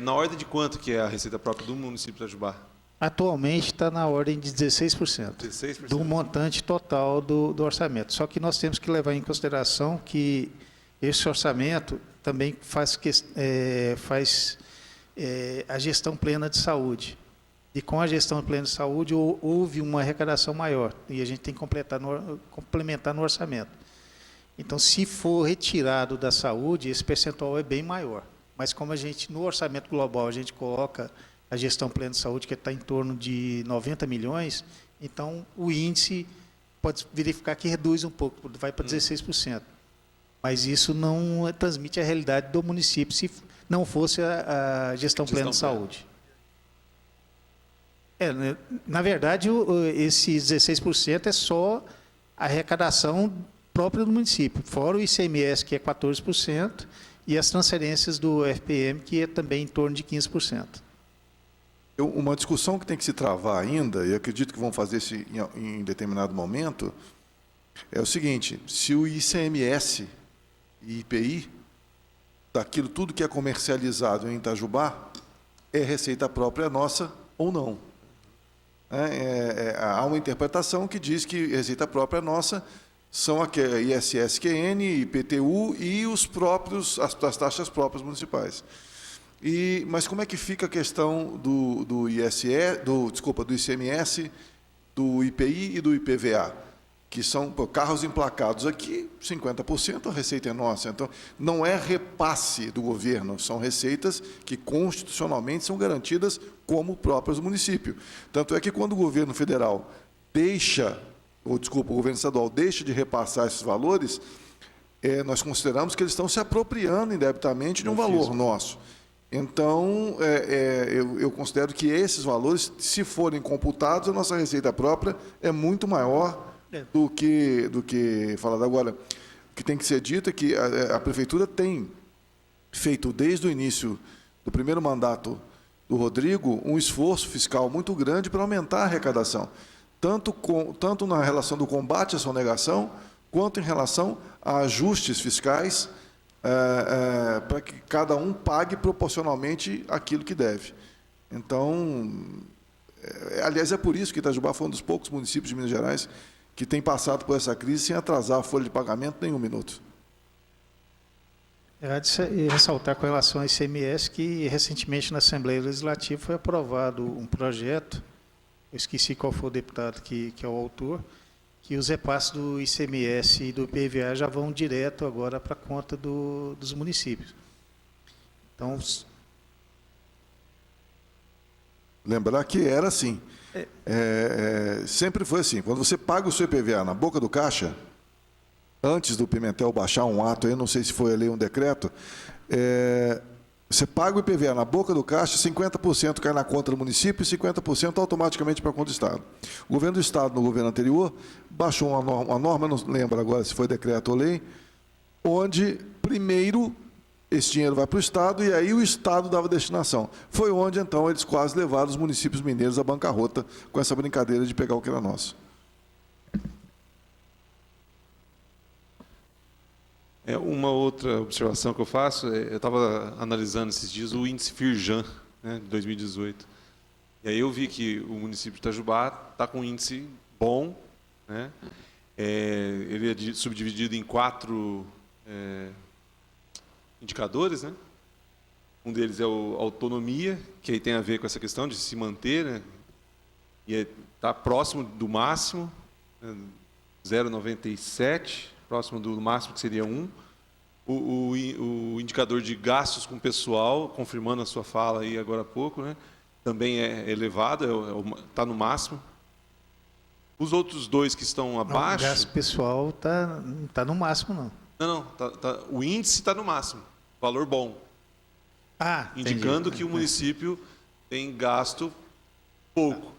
Na ordem de quanto que é a receita própria do município de Itajubá? Atualmente está na ordem de 16%, 16%. do montante total do orçamento. Só que nós temos que levar em consideração que esse orçamento também faz a gestão plena de saúde. E com a gestão plena de saúde houve uma arrecadação maior e a gente tem que complementar no orçamento. Então, se for retirado da saúde, esse percentual é bem maior. Mas como a gente, no orçamento global, a gente coloca a gestão plena de saúde, que está em torno de 90 milhões, então o índice pode verificar que reduz um pouco, vai para 16%. Mas isso não transmite a realidade do município, se não fosse a gestão plena de saúde. Na verdade, esse 16% é só a arrecadação própria do município, fora o ICMS, que é 14%, e as transferências do FPM, que é também em torno de 15%. Uma discussão que tem que se travar ainda, e acredito que vão fazer isso em determinado momento, é o seguinte: se o ICMS e IPI, daquilo tudo que é comercializado em Itajubá, é receita própria nossa ou não. Há uma interpretação que diz que receita própria nossa são a ISSQN, IPTU e as taxas próprias municipais. Mas como é que fica a questão do ICMS, do IPI e do IPVA, que são carros emplacados aqui, 50% a receita é nossa. Então, não é repasse do governo, são receitas que constitucionalmente são garantidas como próprias do município. Tanto é que quando o governo federal o governo estadual deixa de repassar esses valores, nós consideramos que eles estão se apropriando indebitamente de um valor nosso. Então, eu considero que esses valores, se forem computados, a nossa receita própria é muito maior do que falado agora. O que tem que ser dito é que a Prefeitura tem feito, desde o início do primeiro mandato do Rodrigo, um esforço fiscal muito grande para aumentar a arrecadação, tanto na relação do combate à sonegação, quanto em relação a ajustes fiscais, para que cada um pague proporcionalmente aquilo que deve. Então, aliás, é por isso que Itajubá foi um dos poucos municípios de Minas Gerais que tem passado por essa crise sem atrasar a folha de pagamento nem um minuto. É de ressaltar com relação ao ICMS que recentemente na Assembleia Legislativa foi aprovado um projeto, eu esqueci qual foi o deputado que é o autor, que os repasses do ICMS e do IPVA já vão direto agora para a conta dos municípios. Então, lembrar que era assim. Sempre foi assim. Quando você paga o seu IPVA na boca do caixa, antes do Pimentel baixar um ato, eu não sei se foi ali um decreto, você paga o IPVA na boca do caixa, 50% cai na conta do município e 50% automaticamente para a conta do Estado. O governo do Estado, no governo anterior, baixou uma norma, não lembro agora se foi decreto ou lei, onde primeiro esse dinheiro vai para o Estado e aí o Estado dava destinação. Foi onde, então, eles quase levaram os municípios mineiros à bancarrota com essa brincadeira de pegar o que era nosso. Uma outra observação que eu faço, eu estava analisando esses dias o índice Firjan, né, de 2018. E aí eu vi que o município de Itajubá está com um índice bom, né? Ele é subdividido em 4 indicadores, né? Um deles é a autonomia, que aí tem a ver com essa questão de se manter, né? E está próximo do máximo, né? 0,97, próximo do máximo, que seria 1. O indicador de gastos com pessoal, confirmando a sua fala aí agora há pouco, né? Também é elevado, está no máximo. Os outros 2 que estão abaixo... O gasto pessoal não está no máximo, não. Não, o índice está no máximo, valor bom. Indicando que o município tem gasto pouco,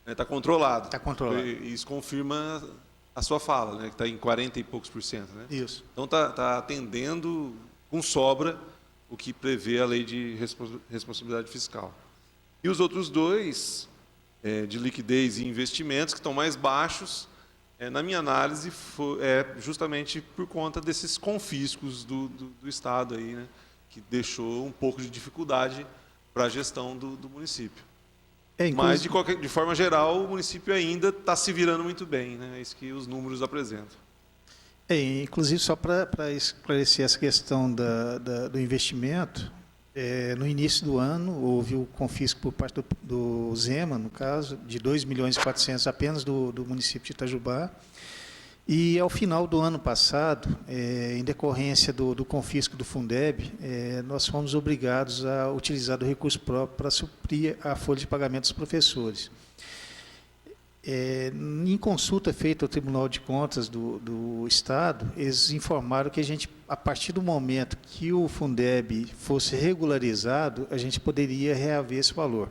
está controlado. Está controlado. E isso confirma a sua fala, né, que está em 40 e poucos %. Né? Isso. Então está atendendo com sobra o que prevê a lei de responsabilidade fiscal. E os outros 2, de liquidez e investimentos, que estão mais baixos, na minha análise, justamente por conta desses confiscos do Estado, aí, né, que deixou um pouco de dificuldade para a gestão do município. Mas, de forma geral, o município ainda está se virando muito bem, né? É isso que os números apresentam. Inclusive, só para esclarecer essa questão do investimento, no início do ano, houve o confisco por parte do Zema, no caso, de 2.400.000 apenas do município de Itajubá. E, ao final do ano passado, em decorrência do confisco do Fundeb, nós fomos obrigados a utilizar do recurso próprio para suprir a folha de pagamento dos professores. Em consulta feita ao Tribunal de Contas do Estado, eles informaram que a partir do momento que o Fundeb fosse regularizado, a gente poderia reaver esse valor.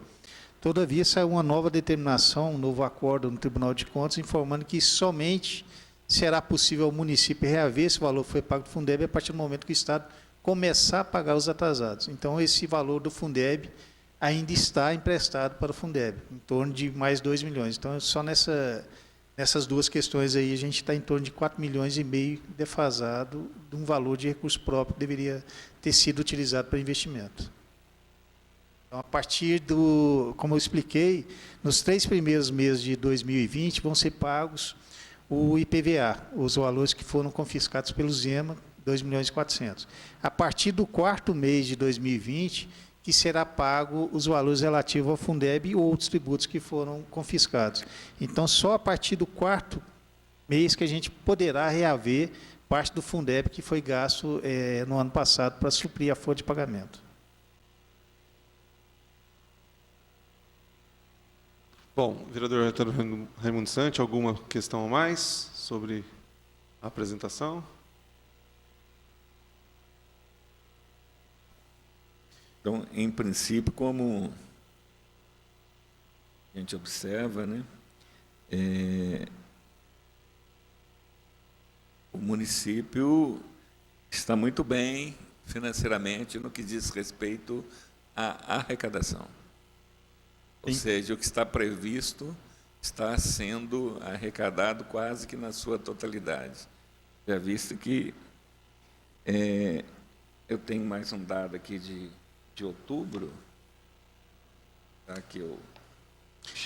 Todavia, saiu uma nova determinação, um novo acordo no Tribunal de Contas, informando que somente será possível ao município reaver esse valor que foi pago do Fundeb a partir do momento que o Estado começar a pagar os atrasados. Então, esse valor do Fundeb ainda está emprestado para o Fundeb, em torno de mais 2 milhões. Então, só nessas 2 questões aí, a gente está em torno de 4,5 milhões defasado de um valor de recurso próprio que deveria ter sido utilizado para investimento. Então, a partir como eu expliquei, nos 3 primeiros meses de 2020 vão ser pagos o IPVA, os valores que foram confiscados pelo Zema, 2.400.000. A partir do 4º mês de 2020, que será pago os valores relativos ao Fundeb e outros tributos que foram confiscados. Então, só a partir do 4º mês que a gente poderá reaver parte do Fundeb que foi gasto no ano passado para suprir a folha de pagamento. Bom, vereador Raimundo Sante, alguma questão a mais sobre a apresentação? Então, em princípio, como a gente observa, né, o município está muito bem financeiramente no que diz respeito à arrecadação. Ou seja, o que está previsto está sendo arrecadado quase que na sua totalidade. Já visto que eu tenho mais um dado aqui de outubro, tá, que eu...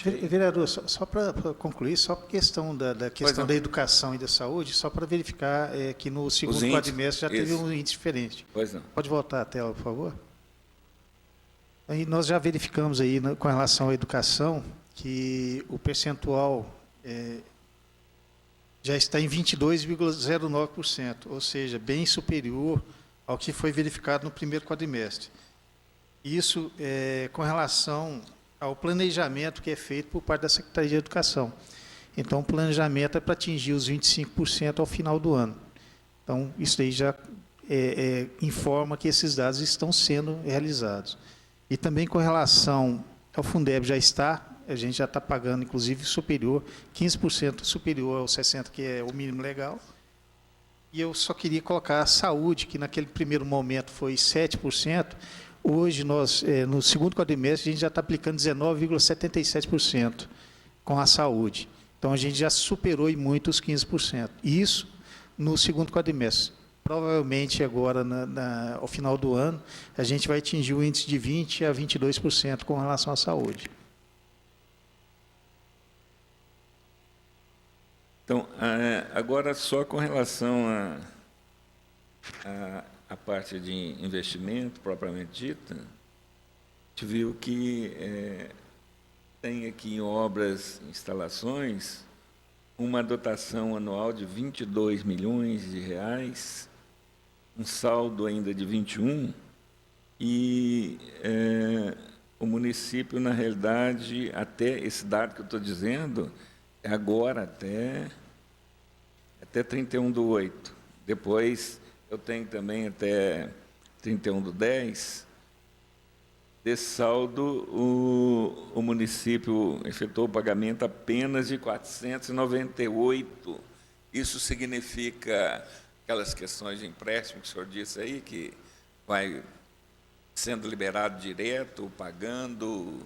Vereador, só para concluir, só por questão da questão da educação e da saúde, só para verificar que no segundo quadrimestre já teve um índice diferente. Pois não. Pode voltar a tela, por favor? Aí nós já verificamos aí, com relação à educação, que o percentual já está em 22,09%, ou seja, bem superior ao que foi verificado no primeiro quadrimestre. Isso com relação ao planejamento que é feito por parte da Secretaria de Educação. Então, o planejamento é para atingir os 25% ao final do ano. Então, isso aí já informa que esses dados estão sendo realizados. E também com relação ao Fundeb a gente já está pagando, inclusive, superior, 15% superior ao 60%, que é o mínimo legal. E eu só queria colocar a saúde, que naquele primeiro momento foi 7%, hoje, nós, no segundo quadrimestre, a gente já está aplicando 19,77% com a saúde. Então, a gente já superou em muito os 15%. Isso no segundo quadrimestre. Provavelmente, agora, ao final do ano, a gente vai atingir o índice de 20% a 22% com relação à saúde. Então, agora, só com relação a parte de investimento, propriamente dita, a gente viu que tem aqui em obras, instalações, uma dotação anual de 22 milhões de reais, um saldo ainda de 21, e o município, na realidade, até esse dado que eu estou dizendo, é agora até 31/8. Depois, eu tenho também até 31/10. Desse saldo, o município efetuou o pagamento apenas de 498. Isso significa aquelas questões de empréstimo que o senhor disse aí, que vai sendo liberado direto, pagando...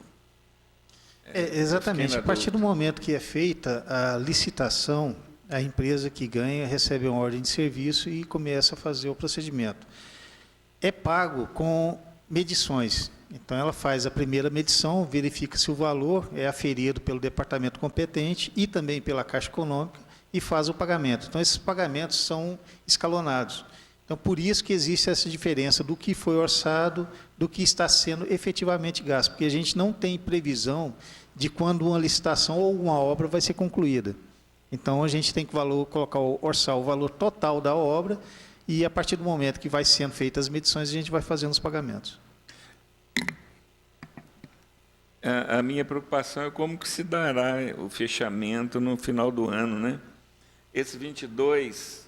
exatamente. A partir do momento que é feita a licitação, a empresa que ganha recebe uma ordem de serviço e começa a fazer o procedimento. É pago com medições. Então, ela faz a primeira medição, verifica se o valor é aferido pelo departamento competente e também pela Caixa Econômica e faz o pagamento. Então, esses pagamentos são escalonados. Então, por isso que existe essa diferença do que foi orçado, do que está sendo efetivamente gasto, porque a gente não tem previsão de quando uma licitação ou uma obra vai ser concluída. Então, a gente tem que orçar o valor total da obra e, a partir do momento que vai sendo feitas as medições, a gente vai fazendo os pagamentos. A minha preocupação é como que se dará o fechamento no final do ano, né? Esse 22,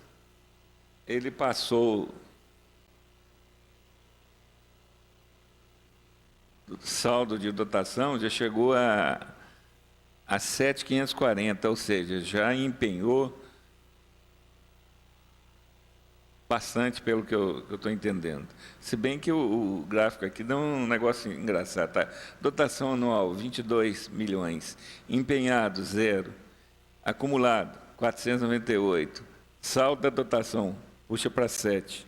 ele passou do saldo de dotação, já chegou a 7.540, ou seja, já empenhou bastante pelo que eu estou entendendo. Se bem que o gráfico aqui dá um negócio engraçado. Tá? Dotação anual, 22 milhões. Empenhado, 0. Acumulado, 498. Saldo da dotação, puxa para 7.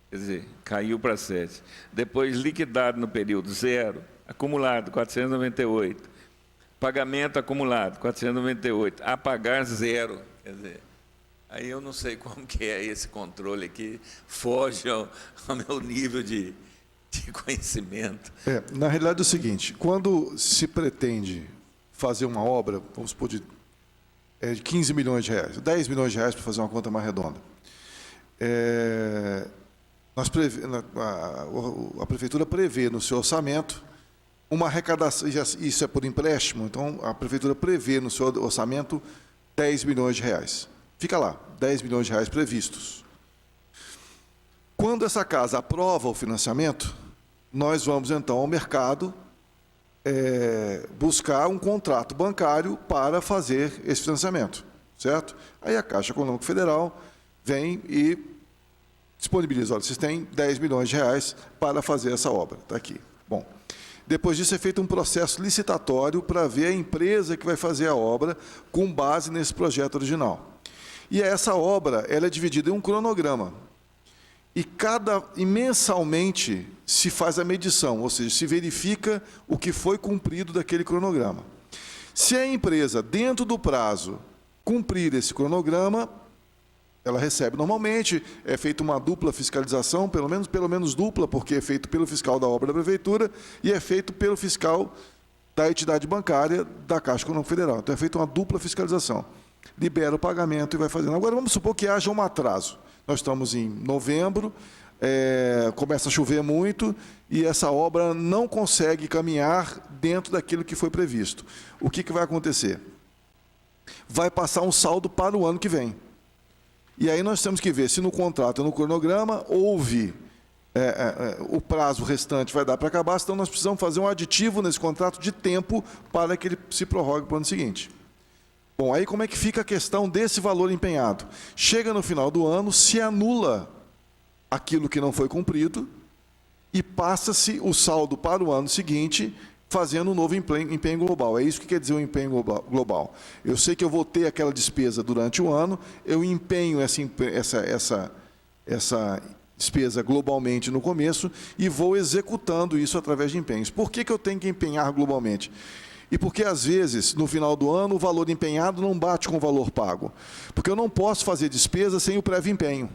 Quer dizer, caiu para 7. Depois, liquidado no período, 0. Acumulado, 498. Pagamento acumulado, 498. A pagar, 0. Quer dizer... Aí eu não sei como que é esse controle aqui, foge ao meu nível de conhecimento. Na realidade é o seguinte, quando se pretende fazer uma obra, vamos supor, de 15 milhões de reais, 10 milhões de reais para fazer uma conta mais redonda, a Prefeitura prevê no seu orçamento uma arrecadação, isso é por empréstimo, então a Prefeitura prevê no seu orçamento 10 milhões de reais. Fica lá, 10 milhões de reais previstos. Quando essa casa aprova o financiamento, nós vamos, então, ao mercado buscar um contrato bancário para fazer esse financiamento, certo? Aí a Caixa Econômica Federal vem e disponibiliza, olha, vocês têm 10 milhões de reais para fazer essa obra, está aqui. Bom, Depois disso é feito um processo licitatório para ver a empresa que vai fazer a obra com base nesse projeto original. E essa obra ela é dividida em um cronograma. E mensalmente se faz a medição, ou seja, se verifica o que foi cumprido daquele cronograma. Se a empresa, dentro do prazo, cumprir esse cronograma, ela recebe normalmente, é feita uma dupla fiscalização, pelo menos dupla, porque é feito pelo fiscal da obra da prefeitura e é feito pelo fiscal da entidade bancária da Caixa Econômica Federal. Então é feita uma dupla fiscalização. Libera o pagamento e vai fazendo. Agora vamos supor que haja um atraso. Nós estamos em novembro, começa a chover muito e essa obra não consegue caminhar dentro daquilo que foi previsto. O que vai acontecer? Vai passar um saldo para o ano que vem. E aí nós temos que ver se no contrato ou no cronograma houve o prazo restante vai dar para acabar, então nós precisamos fazer um aditivo nesse contrato de tempo para que ele se prorrogue para o ano seguinte. Bom, aí como é que fica a questão desse valor empenhado? Chega no final do ano, se anula aquilo que não foi cumprido e passa-se o saldo para o ano seguinte, fazendo um novo empenho global. É isso que quer dizer o empenho global. Eu sei que eu vou ter aquela despesa durante o ano, eu empenho essa despesa globalmente no começo e vou executando isso através de empenhos. Por que eu tenho que empenhar globalmente? E porque, às vezes, no final do ano, o valor empenhado não bate com o valor pago. Porque eu não posso fazer despesa sem o prévio empenho.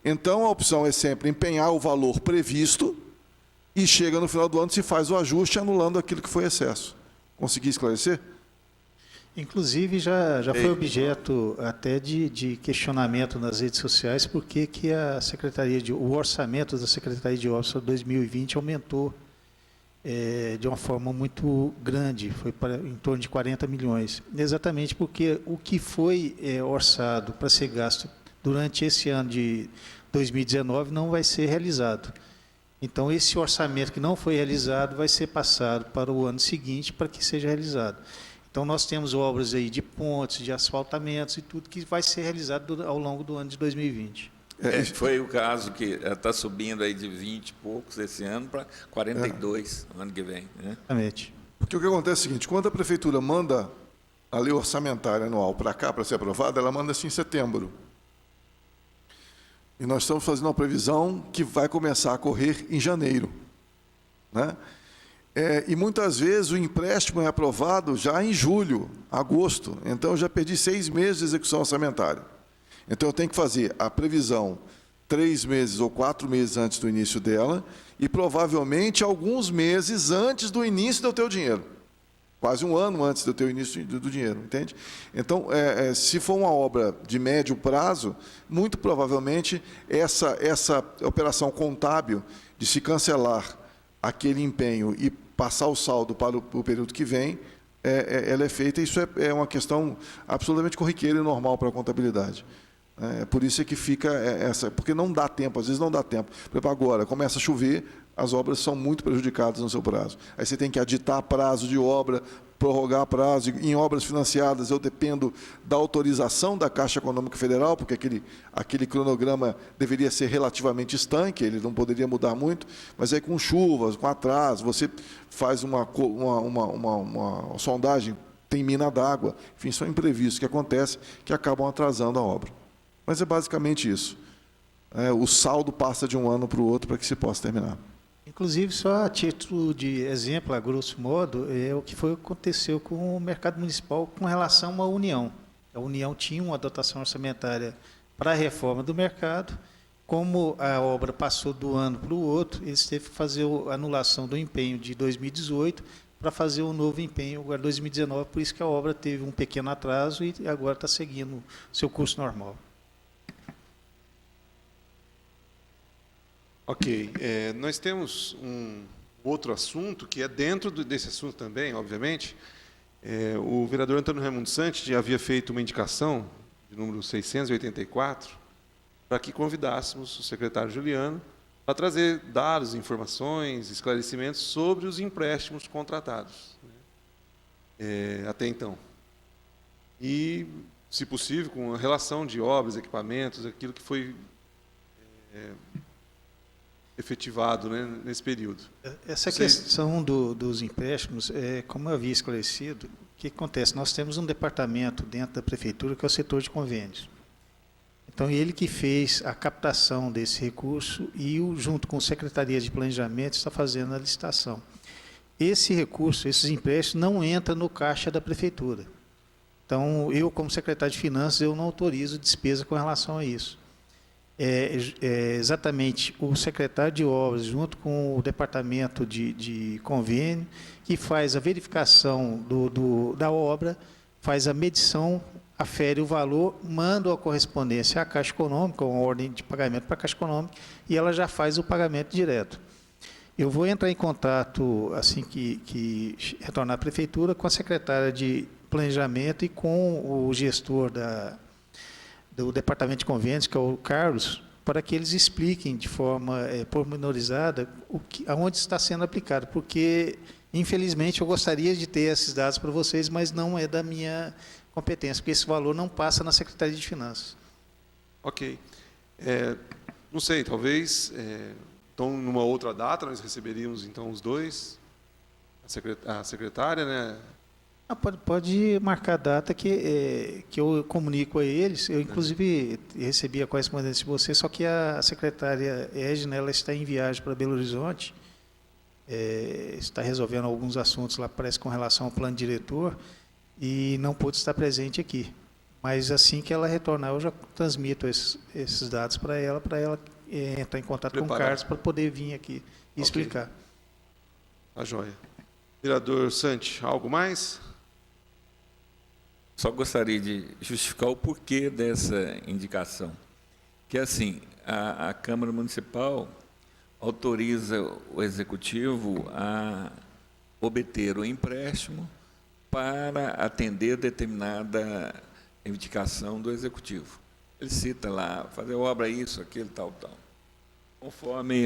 Então, a opção é sempre empenhar o valor previsto e chega no final do ano, se faz o ajuste, anulando aquilo que foi excesso. Consegui esclarecer? Inclusive, já foi objeto até de questionamento nas redes sociais, porque que o orçamento da Secretaria de Obras para 2020 aumentou de uma forma muito grande, foi em torno de 40 milhões. Exatamente porque o que foi orçado para ser gasto durante esse ano de 2019 não vai ser realizado. Então, esse orçamento que não foi realizado vai ser passado para o ano seguinte para que seja realizado. Então, nós temos obras aí de pontes, de asfaltamentos e tudo que vai ser realizado ao longo do ano de 2020. Foi o caso que está subindo aí de 20 e poucos esse ano para 42 no ano que vem. Né? Exatamente. Porque o que acontece é o seguinte, quando a prefeitura manda a lei orçamentária anual para cá, para ser aprovada, ela manda assim em setembro. E nós estamos fazendo uma previsão que vai começar a correr em janeiro. Né? E muitas vezes o empréstimo é aprovado já em julho, agosto. Então, eu já perdi 6 meses de execução orçamentária. Então, eu tenho que fazer a previsão 3 meses ou 4 meses antes do início dela e, provavelmente, alguns meses antes do início de eu ter o dinheiro. Quase um ano antes de eu ter o início do dinheiro, entende? Então, se for uma obra de médio prazo, muito provavelmente essa operação contábil de se cancelar aquele empenho e passar o saldo para o período que vem, ela é feita, isso é uma questão absolutamente corriqueira e normal para a contabilidade. Por isso é que fica porque não dá tempo, às vezes não dá tempo. Por exemplo, agora, começa a chover, as obras são muito prejudicadas no seu prazo. Aí você tem que aditar prazo de obra, prorrogar prazo. Em obras financiadas, eu dependo da autorização da Caixa Econômica Federal, porque aquele cronograma deveria ser relativamente estanque, ele não poderia mudar muito, mas aí com chuvas, com atraso, você faz uma sondagem, tem mina d'água, enfim, são imprevistos que acontecem, que acabam atrasando a obra. Mas é basicamente isso. O saldo passa de um ano para o outro para que se possa terminar. Inclusive, só a título de exemplo, a grosso modo, é o que aconteceu com o mercado municipal com relação à União. A União tinha uma dotação orçamentária para a reforma do mercado. Como a obra passou do ano para o outro, eles teve que fazer a anulação do empenho de 2018 para fazer um novo empenho agora 2019, por isso que a obra teve um pequeno atraso e agora está seguindo seu curso normal. Ok, nós temos um outro assunto que é dentro desse assunto também, obviamente. O vereador Antônio Raimundo Santos já havia feito uma indicação, de número 684, para que convidássemos o secretário Juliano para trazer dados, informações, esclarecimentos sobre os empréstimos contratados, né, até então. E, se possível, com a relação de obras, equipamentos, aquilo que foi efetivado, né, nesse período. Essa Vocês- questão dos empréstimos, como eu havia esclarecido, o que acontece? Nós temos um departamento dentro da prefeitura que é o setor de convênios. Então, ele que fez a captação desse recurso e, junto com a Secretaria de Planejamento, está fazendo a licitação. Esse recurso, esses empréstimos, não entram no caixa da prefeitura. Então, eu, como secretário de Finanças, eu não autorizo despesa com relação a isso. Exatamente o secretário de Obras, junto com o departamento de convênio, que faz a verificação da obra, faz a medição, afere o valor, manda a correspondência à Caixa Econômica, uma ordem de pagamento para a Caixa Econômica, e ela já faz o pagamento direto. Eu vou entrar em contato, assim que retornar à Prefeitura, com a secretária de Planejamento e com o gestor do Departamento de Convênios, que é o Carlos, para que eles expliquem de forma pormenorizada aonde está sendo aplicado, porque, infelizmente, eu gostaria de ter esses dados para vocês, mas não é da minha competência, porque esse valor não passa na Secretaria de Finanças. Ok. Não sei, talvez, então, numa outra data, nós receberíamos, então, os dois, a secretária, né? Pode marcar a data que eu comunico a eles. Eu, inclusive, recebi a correspondência de você, só que a secretária Edna, ela está em viagem para Belo Horizonte, está resolvendo alguns assuntos lá, parece com relação ao plano diretor, e não pôde estar presente aqui. Mas assim que ela retornar, eu já transmito esses dados para ela entrar em contato com o Carlos para poder vir aqui e explicar. Tá joia. Vereador Santi, algo mais? Só gostaria de justificar o porquê dessa indicação. Que assim, a Câmara Municipal autoriza o Executivo a obter o empréstimo para atender determinada indicação do Executivo. Ele cita lá, fazer obra isso, aquilo, tal, tal, conforme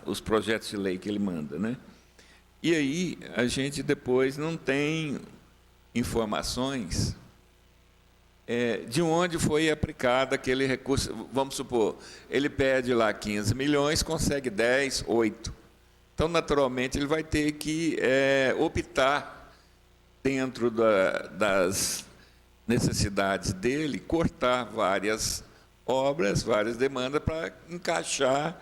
os projetos de lei que ele manda, né? E aí a gente depois não tem informações de onde foi aplicado aquele recurso. Vamos supor, ele pede lá 15 milhões, consegue 10, 8. Então, naturalmente, ele vai ter que optar, dentro das necessidades dele, cortar várias obras, várias demandas, para encaixar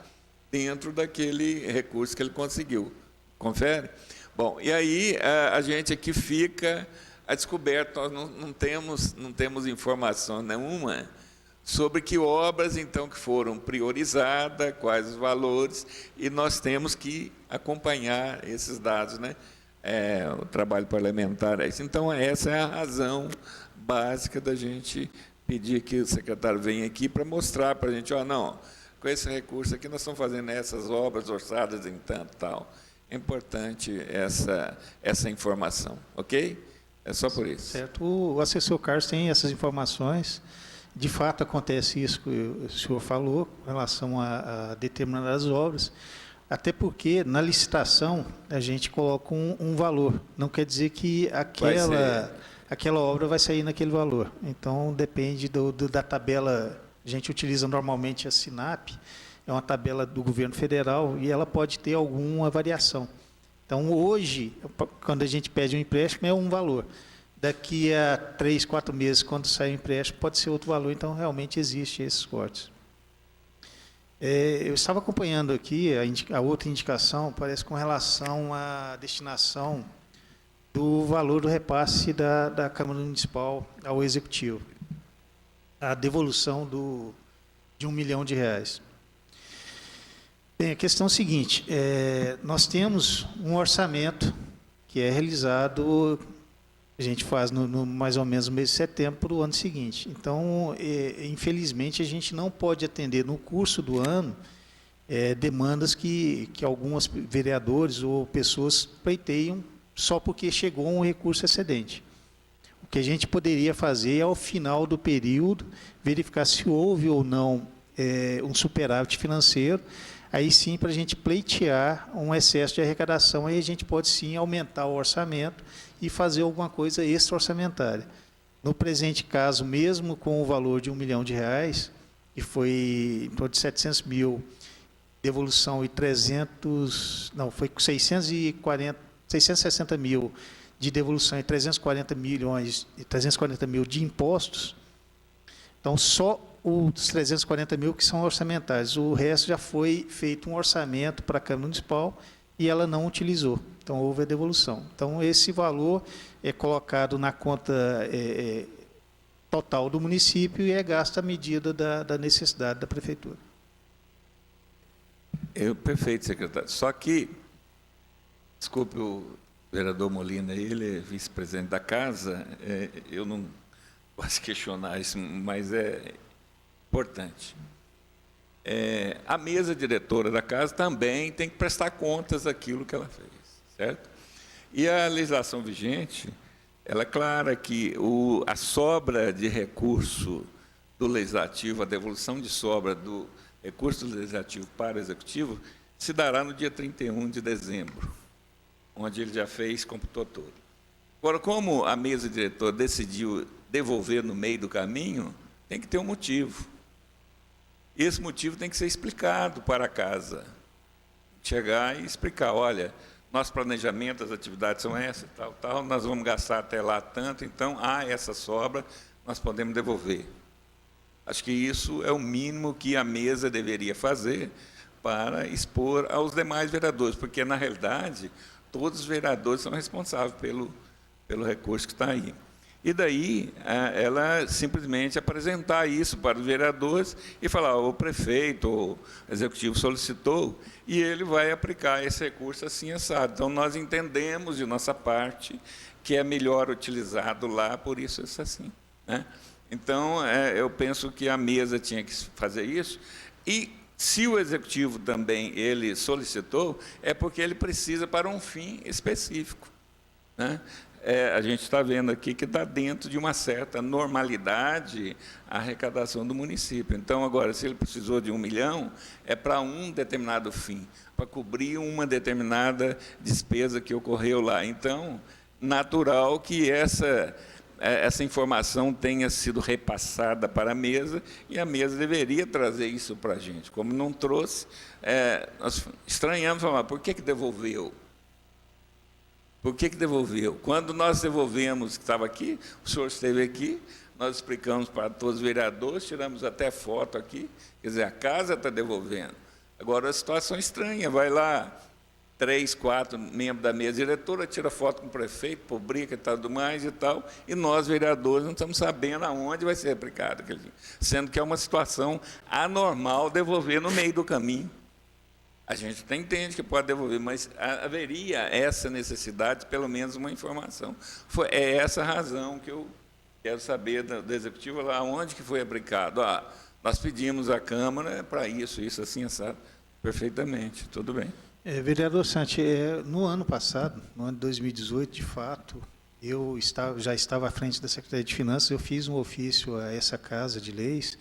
dentro daquele recurso que ele conseguiu. Confere? Bom, e aí a gente aqui fica a descoberto, nós não temos informação nenhuma sobre que obras, então, que foram priorizadas, quais os valores, e nós temos que acompanhar esses dados, né? O trabalho parlamentar é isso. Então, essa é a razão básica da gente pedir que o secretário venha aqui para mostrar para a gente, não, com esse recurso aqui nós estamos fazendo essas obras orçadas em tanto, tal. É importante essa informação, ok? É só por isso. Certo. O assessor Carlos tem essas informações. De fato, acontece isso que o senhor falou, com relação a determinadas obras, até porque, na licitação, a gente coloca um valor. Não quer dizer que aquela obra vai sair naquele valor. Então, depende da tabela. A gente utiliza normalmente a SINAP, é uma tabela do governo federal, e ela pode ter alguma variação. Então, hoje, quando a gente pede um empréstimo, é um valor. Daqui a 3, 4 meses, quando sai o empréstimo, pode ser outro valor. Então, realmente, existe esses cortes. Eu estava acompanhando aqui a outra indicação, parece com relação à destinação do valor do repasse da Câmara Municipal ao Executivo. A devolução de R$1 milhão. Bem, a questão é a seguinte, nós temos um orçamento que é realizado, a gente faz mais ou menos no mês de setembro para o ano seguinte. Então, infelizmente, a gente não pode atender no curso do ano demandas que alguns vereadores ou pessoas pleiteiam só porque chegou um recurso excedente. O que a gente poderia fazer é, ao final do período, verificar se houve ou não um superávit financeiro. Aí sim, para a gente pleitear um excesso de arrecadação, aí a gente pode sim aumentar o orçamento e fazer alguma coisa extra-orçamentária. No presente caso, mesmo com o valor de R$1 milhão, que foi em torno de 700 mil, devolução e 660 mil de devolução e 340 mil de impostos. Então, só os 340 mil que são orçamentários. O resto já foi feito um orçamento para a Câmara Municipal e ela não utilizou. Então, houve a devolução. Então, esse valor é colocado na conta total do município e é gasto à medida da necessidade da Prefeitura. Perfeito, secretário. Só que, desculpe o vereador Molina, ele é vice-presidente da casa, eu não posso questionar isso, mas é importante. A mesa diretora da casa também tem que prestar contas daquilo que ela fez, certo? E a legislação vigente, ela é clara que a sobra de recurso do Legislativo, a devolução de sobra do recurso do Legislativo para o Executivo, se dará no dia 31 de dezembro, onde ele já fez, computou tudo. Agora, como a mesa diretora decidiu devolver no meio do caminho, tem que ter um motivo. E esse motivo tem que ser explicado para a casa. Chegar e explicar, olha, nosso planejamento, as atividades são essas, tal, nós vamos gastar até lá tanto, então, essa sobra, nós podemos devolver. Acho que isso é o mínimo que a mesa deveria fazer para expor aos demais vereadores, porque, na realidade, todos os vereadores são responsáveis pelo recurso que está aí. E daí, ela simplesmente apresentar isso para os vereadores e falar, o prefeito, o executivo solicitou, e ele vai aplicar esse recurso assim, assado. Então, nós entendemos, de nossa parte, que é melhor utilizado lá, por isso assim, né? Então, eu penso que a mesa tinha que fazer isso, e se o executivo também ele solicitou, é porque ele precisa para um fim específico, né? A gente está vendo aqui que está dentro de uma certa normalidade a arrecadação do município. Então, agora, se ele precisou de 1 milhão, é para um determinado fim, para cobrir uma determinada despesa que ocorreu lá. Então, natural que essa informação tenha sido repassada para a mesa, e a mesa deveria trazer isso para a gente. Como não trouxe, nós estranhamos, falar, por que devolveu? Por que devolveu? Quando nós devolvemos, que estava aqui, o senhor esteve aqui, nós explicamos para todos os vereadores, tiramos até foto aqui, quer dizer, a casa está devolvendo. Agora, a situação estranha, vai lá, 3, 4 membros da mesa diretora, tira foto com o prefeito, publica e tudo mais e tal, e nós, vereadores, não estamos sabendo aonde vai ser aplicado, sendo que é uma situação anormal devolver no meio do caminho. A gente até entende que pode devolver, mas haveria essa necessidade, pelo menos uma informação. É essa a razão que eu quero saber do Executivo, lá onde que foi aplicado. Nós pedimos à Câmara para isso, assim, assado. Perfeitamente, tudo bem. Vereador Santi, no ano passado, no ano de 2018, de fato, eu já estava à frente da Secretaria de Finanças, eu fiz um ofício a essa Casa de Leis,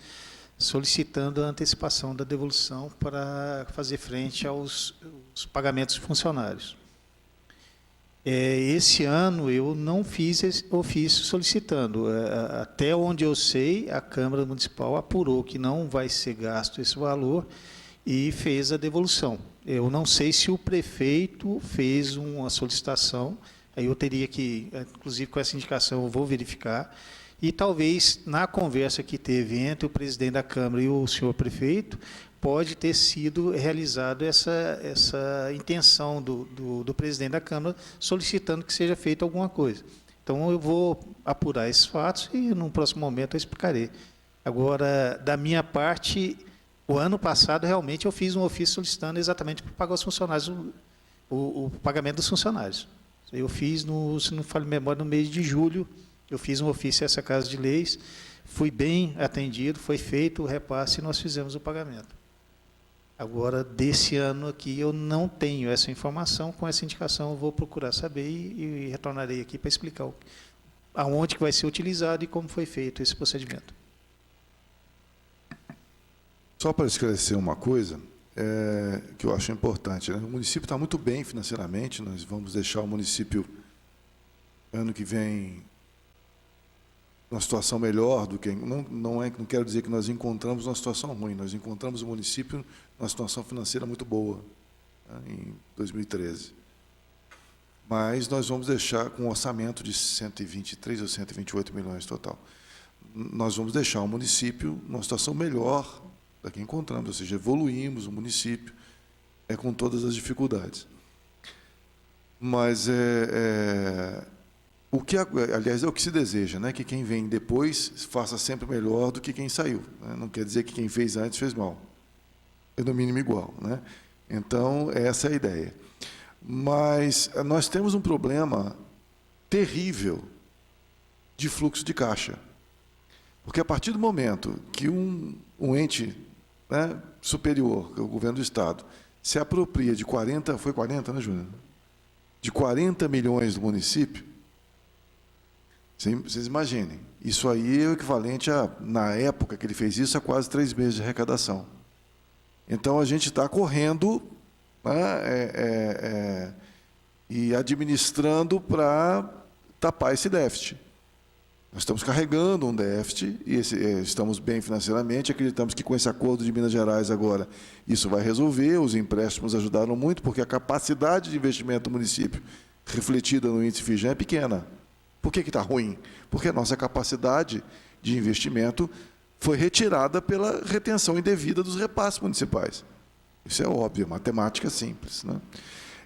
solicitando a antecipação da devolução para fazer frente aos pagamentos de funcionários. Esse ano eu não fiz esse ofício solicitando. Até onde eu sei, a Câmara Municipal apurou que não vai ser gasto esse valor e fez a devolução. Eu não sei se o prefeito fez uma solicitação, aí eu teria que, inclusive com essa indicação, eu vou verificar. E talvez, na conversa que teve entre o presidente da Câmara e o senhor prefeito, pode ter sido realizado essa intenção do presidente da Câmara, solicitando que seja feita alguma coisa. Então, eu vou apurar esses fatos e, no próximo momento, eu explicarei. Agora, da minha parte, o ano passado, realmente, eu fiz um ofício solicitando exatamente para pagar os funcionários, o pagamento dos funcionários. Eu fiz, se não falho memória, no mês de julho, eu fiz um ofício a essa Casa de Leis, fui bem atendido, foi feito o repasse e nós fizemos o pagamento. Agora, desse ano aqui, eu não tenho essa informação, com essa indicação eu vou procurar saber e retornarei aqui para explicar aonde que vai ser utilizado e como foi feito esse procedimento. Só para esclarecer uma coisa, que eu acho importante, né? O município está muito bem financeiramente, nós vamos deixar o município, ano que vem, numa situação melhor do que... Não quero dizer que nós encontramos uma situação ruim, nós encontramos o município numa situação financeira muito boa, né, em 2013. Mas nós vamos deixar com um orçamento de 123 ou 128 milhões total. Nós vamos deixar o município numa situação melhor da que encontramos, ou seja, evoluímos o município com todas as dificuldades. Mas, aliás, é o que se deseja, né? Que quem vem depois faça sempre melhor do que quem saiu, né? Não quer dizer que quem fez antes fez mal. É no mínimo igual, né? Então, essa é a ideia. Mas nós temos um problema terrível de fluxo de caixa. Porque a partir do momento que um ente, né, superior, que é o governo do Estado, se apropria de 40, foi 40, né, Júnior? De 40 milhões do município, vocês imaginem, isso aí é o equivalente a, na época que ele fez isso, a quase 3 meses de arrecadação. Então, a gente está correndo, né, e administrando para tapar esse déficit. Nós estamos carregando um déficit e estamos bem financeiramente, acreditamos que com esse acordo de Minas Gerais agora isso vai resolver, os empréstimos ajudaram muito, porque a capacidade de investimento do município refletida no índice FIJAM é pequena. Por que está ruim? Porque a nossa capacidade de investimento foi retirada pela retenção indevida dos repasses municipais. Isso é óbvio, matemática simples, né?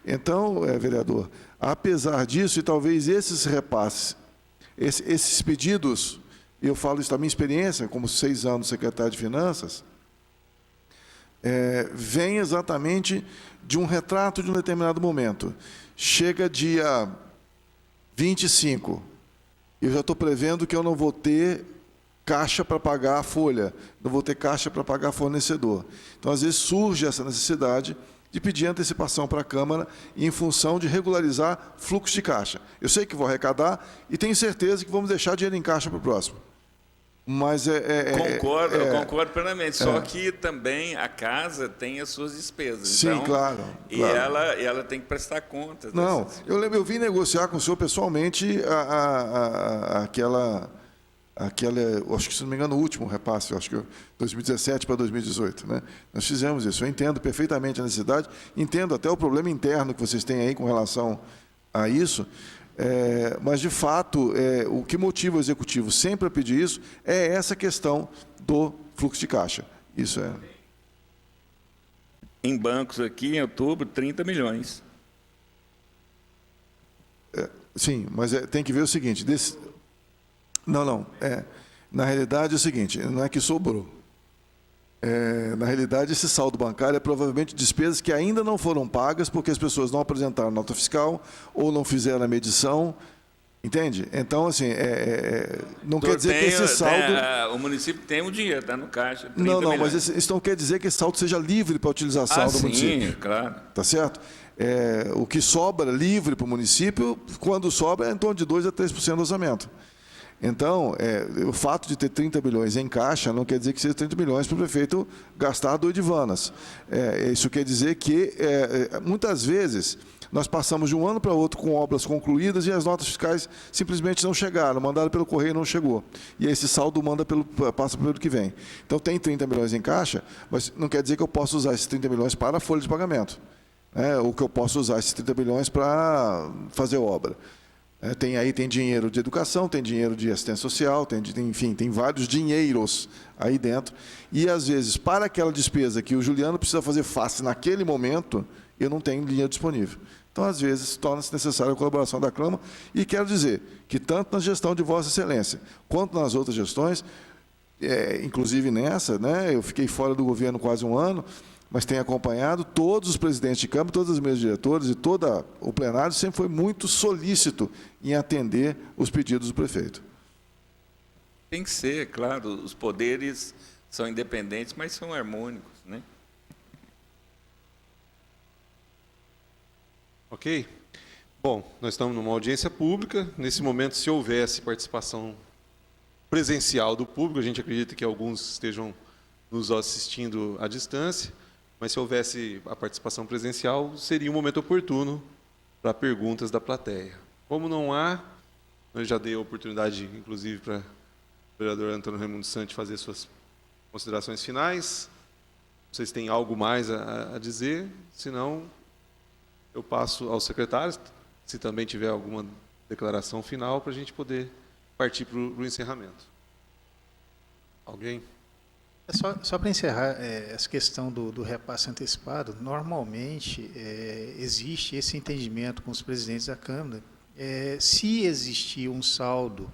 Então, vereador, apesar disso, e talvez esses repasses, esses pedidos, eu falo isso da minha experiência, como 6 anos secretário de Finanças, vem exatamente de um retrato de um determinado momento. Chega dia 25, eu já estou prevendo que eu não vou ter caixa para pagar a folha, não vou ter caixa para pagar fornecedor. Então, às vezes, surge essa necessidade de pedir antecipação para a Câmara em função de regularizar fluxo de caixa. Eu sei que vou arrecadar e tenho certeza que vamos deixar dinheiro em caixa para o próximo. Mas eu concordo plenamente. Só que também a casa tem as suas despesas. Sim, então, claro. E ela tem que prestar contas. Não, eu vim negociar com o senhor pessoalmente aquela, acho que, se não me engano, o último repasse, acho que 2017 para 2018. Né? Nós fizemos isso. Eu entendo perfeitamente a necessidade, entendo até o problema interno que vocês têm aí com relação a isso, mas, de fato, o que motiva o Executivo sempre a pedir isso é essa questão do fluxo de caixa. Isso é... Em bancos aqui, em outubro, 30 milhões. Sim, mas tem que ver o seguinte... Na realidade é o seguinte, não é que sobrou. Na realidade, esse saldo bancário é provavelmente despesas que ainda não foram pagas porque as pessoas não apresentaram nota fiscal ou não fizeram a medição, entende? Então, assim, não quer dizer que esse saldo... o município tem um dinheiro, está no caixa, 30 Não, milhões. mas isso não quer dizer que esse saldo seja livre para a utilização do município. Sim, claro. Tá certo? O que sobra livre para o município, quando sobra, é em torno de 2% a 3% do orçamento. Então, o fato de ter 30 milhões em caixa não quer dizer que seja 30 milhões para o prefeito gastar do Edivanas. Isso quer dizer que, muitas vezes, nós passamos de um ano para outro com obras concluídas e as notas fiscais simplesmente não chegaram, mandaram pelo correio e não chegou. E esse saldo passa pelo ano que vem. Então, tem 30 milhões em caixa, mas não quer dizer que eu possa usar esses 30 milhões para a folha de pagamento. Ou que eu possa usar esses 30 milhões para fazer obra. Tem dinheiro de educação, tem dinheiro de assistência social, enfim, tem vários dinheiros aí dentro. E, às vezes, para aquela despesa que o Juliano precisa fazer face naquele momento, eu não tenho dinheiro disponível. Então, às vezes, torna-se necessária a colaboração da Câmara. E quero dizer que, tanto na gestão de Vossa Excelência, quanto nas outras gestões, inclusive nessa, né, eu fiquei fora do governo quase um ano, mas tenho acompanhado todos os presidentes de Câmara, todas as mesas diretores e todo o plenário sempre foi muito solícito em atender os pedidos do prefeito. Tem que ser, claro, os poderes são independentes, mas são harmônicos, né? Ok? Bom, nós estamos numa audiência pública. Nesse momento, se houvesse participação presencial do público, a gente acredita que alguns estejam nos assistindo à distância, mas se houvesse a participação presencial, seria um momento oportuno para perguntas da plateia. Como não há, eu já dei a oportunidade, inclusive, para vereador Antônio Raimundo Santi fazer suas considerações finais. Vocês têm algo mais a dizer? Se não, eu passo aos secretários, se também tiver alguma declaração final, para a gente poder partir para o encerramento. Alguém? Só para encerrar essa questão do repasse antecipado, normalmente existe esse entendimento com os presidentes da Câmara. Se existir um saldo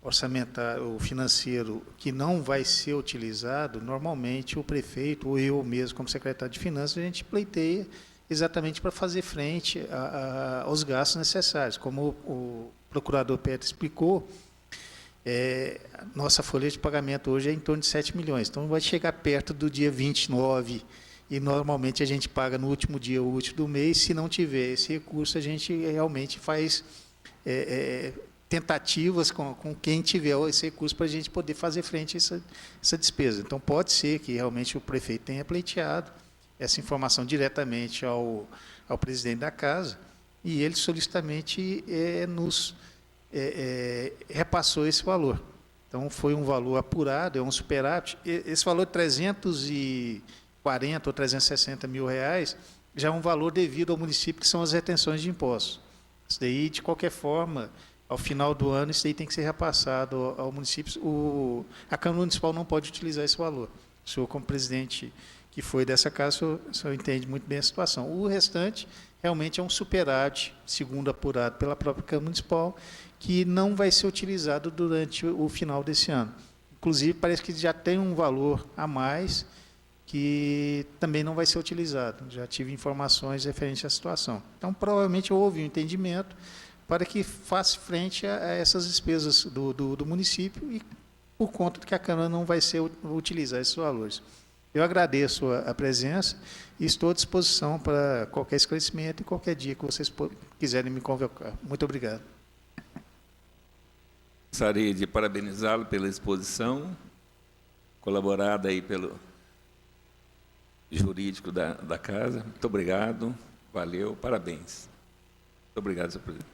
orçamentário ou financeiro que não vai ser utilizado, normalmente o prefeito ou eu mesmo, como secretário de Finanças, a gente pleiteia exatamente para fazer frente aos gastos necessários. Como o procurador Petro explicou, nossa folha de pagamento hoje é em torno de 7 milhões. Então, vai chegar perto do dia 29 e, normalmente, a gente paga no último dia útil do mês. Se não tiver esse recurso, a gente realmente faz tentativas com quem tiver esse recurso para a gente poder fazer frente a essa despesa. Então, pode ser que realmente o prefeito tenha pleiteado essa informação diretamente ao presidente da Casa e ele solicitamente nos repassou esse valor. Então, foi um valor apurado, é um superávit. Esse valor de 340 ou 360 mil reais já é um valor devido ao município, que são as retenções de impostos. Isso daí, de qualquer forma, ao final do ano, isso daí tem que ser repassado ao município. A Câmara Municipal não pode utilizar esse valor. O senhor, como presidente que foi dessa casa, o senhor entende muito bem a situação. O restante realmente é um superávit, segundo apurado pela própria Câmara Municipal, que não vai ser utilizado durante o final desse ano. Inclusive, parece que já tem um valor a mais que também não vai ser utilizado. Já tive informações referentes à situação. Então, provavelmente houve um entendimento para que faça frente a essas despesas do município e por conta de que a Câmara não vai utilizar esses valores. Eu agradeço a presença e estou à disposição para qualquer esclarecimento e qualquer dia que vocês quiserem me convocar. Muito obrigado. Gostaria de parabenizá-lo pela exposição, colaborada aí pelo jurídico da Casa. Muito obrigado, valeu, parabéns. Muito obrigado, senhor presidente.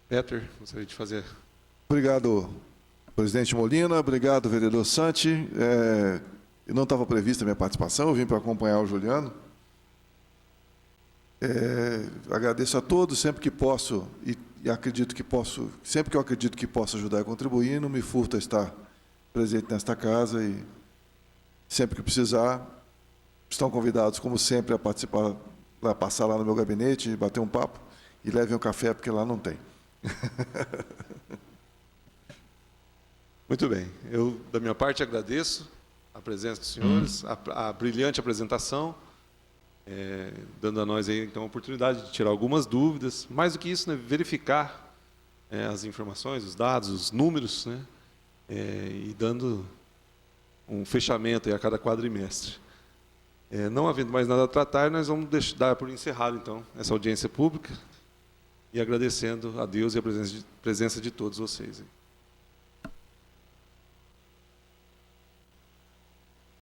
Peter, gostaria de fazer. Obrigado, presidente Molina. Obrigado, vereador Santi. Não estava prevista a minha participação, eu vim para acompanhar o Juliano. Agradeço a todos, sempre que posso, e acredito que posso, sempre que eu acredito que posso ajudar a contribuir, não me furto a estar presente nesta casa e sempre que precisar, estão convidados, como sempre, a participar, a passar lá no meu gabinete, bater um papo e levem um café, porque lá não tem. Muito bem. Eu, da minha parte, agradeço a presença dos senhores, a brilhante apresentação, dando a nós aí, então, a oportunidade de tirar algumas dúvidas. Mais do que isso, né, verificar as informações, os dados, os números, né, e dando um fechamento aí a cada quadrimestre. Não havendo mais nada a tratar, nós vamos dar por encerrado, então, essa audiência pública e agradecendo a Deus e a presença de todos vocês.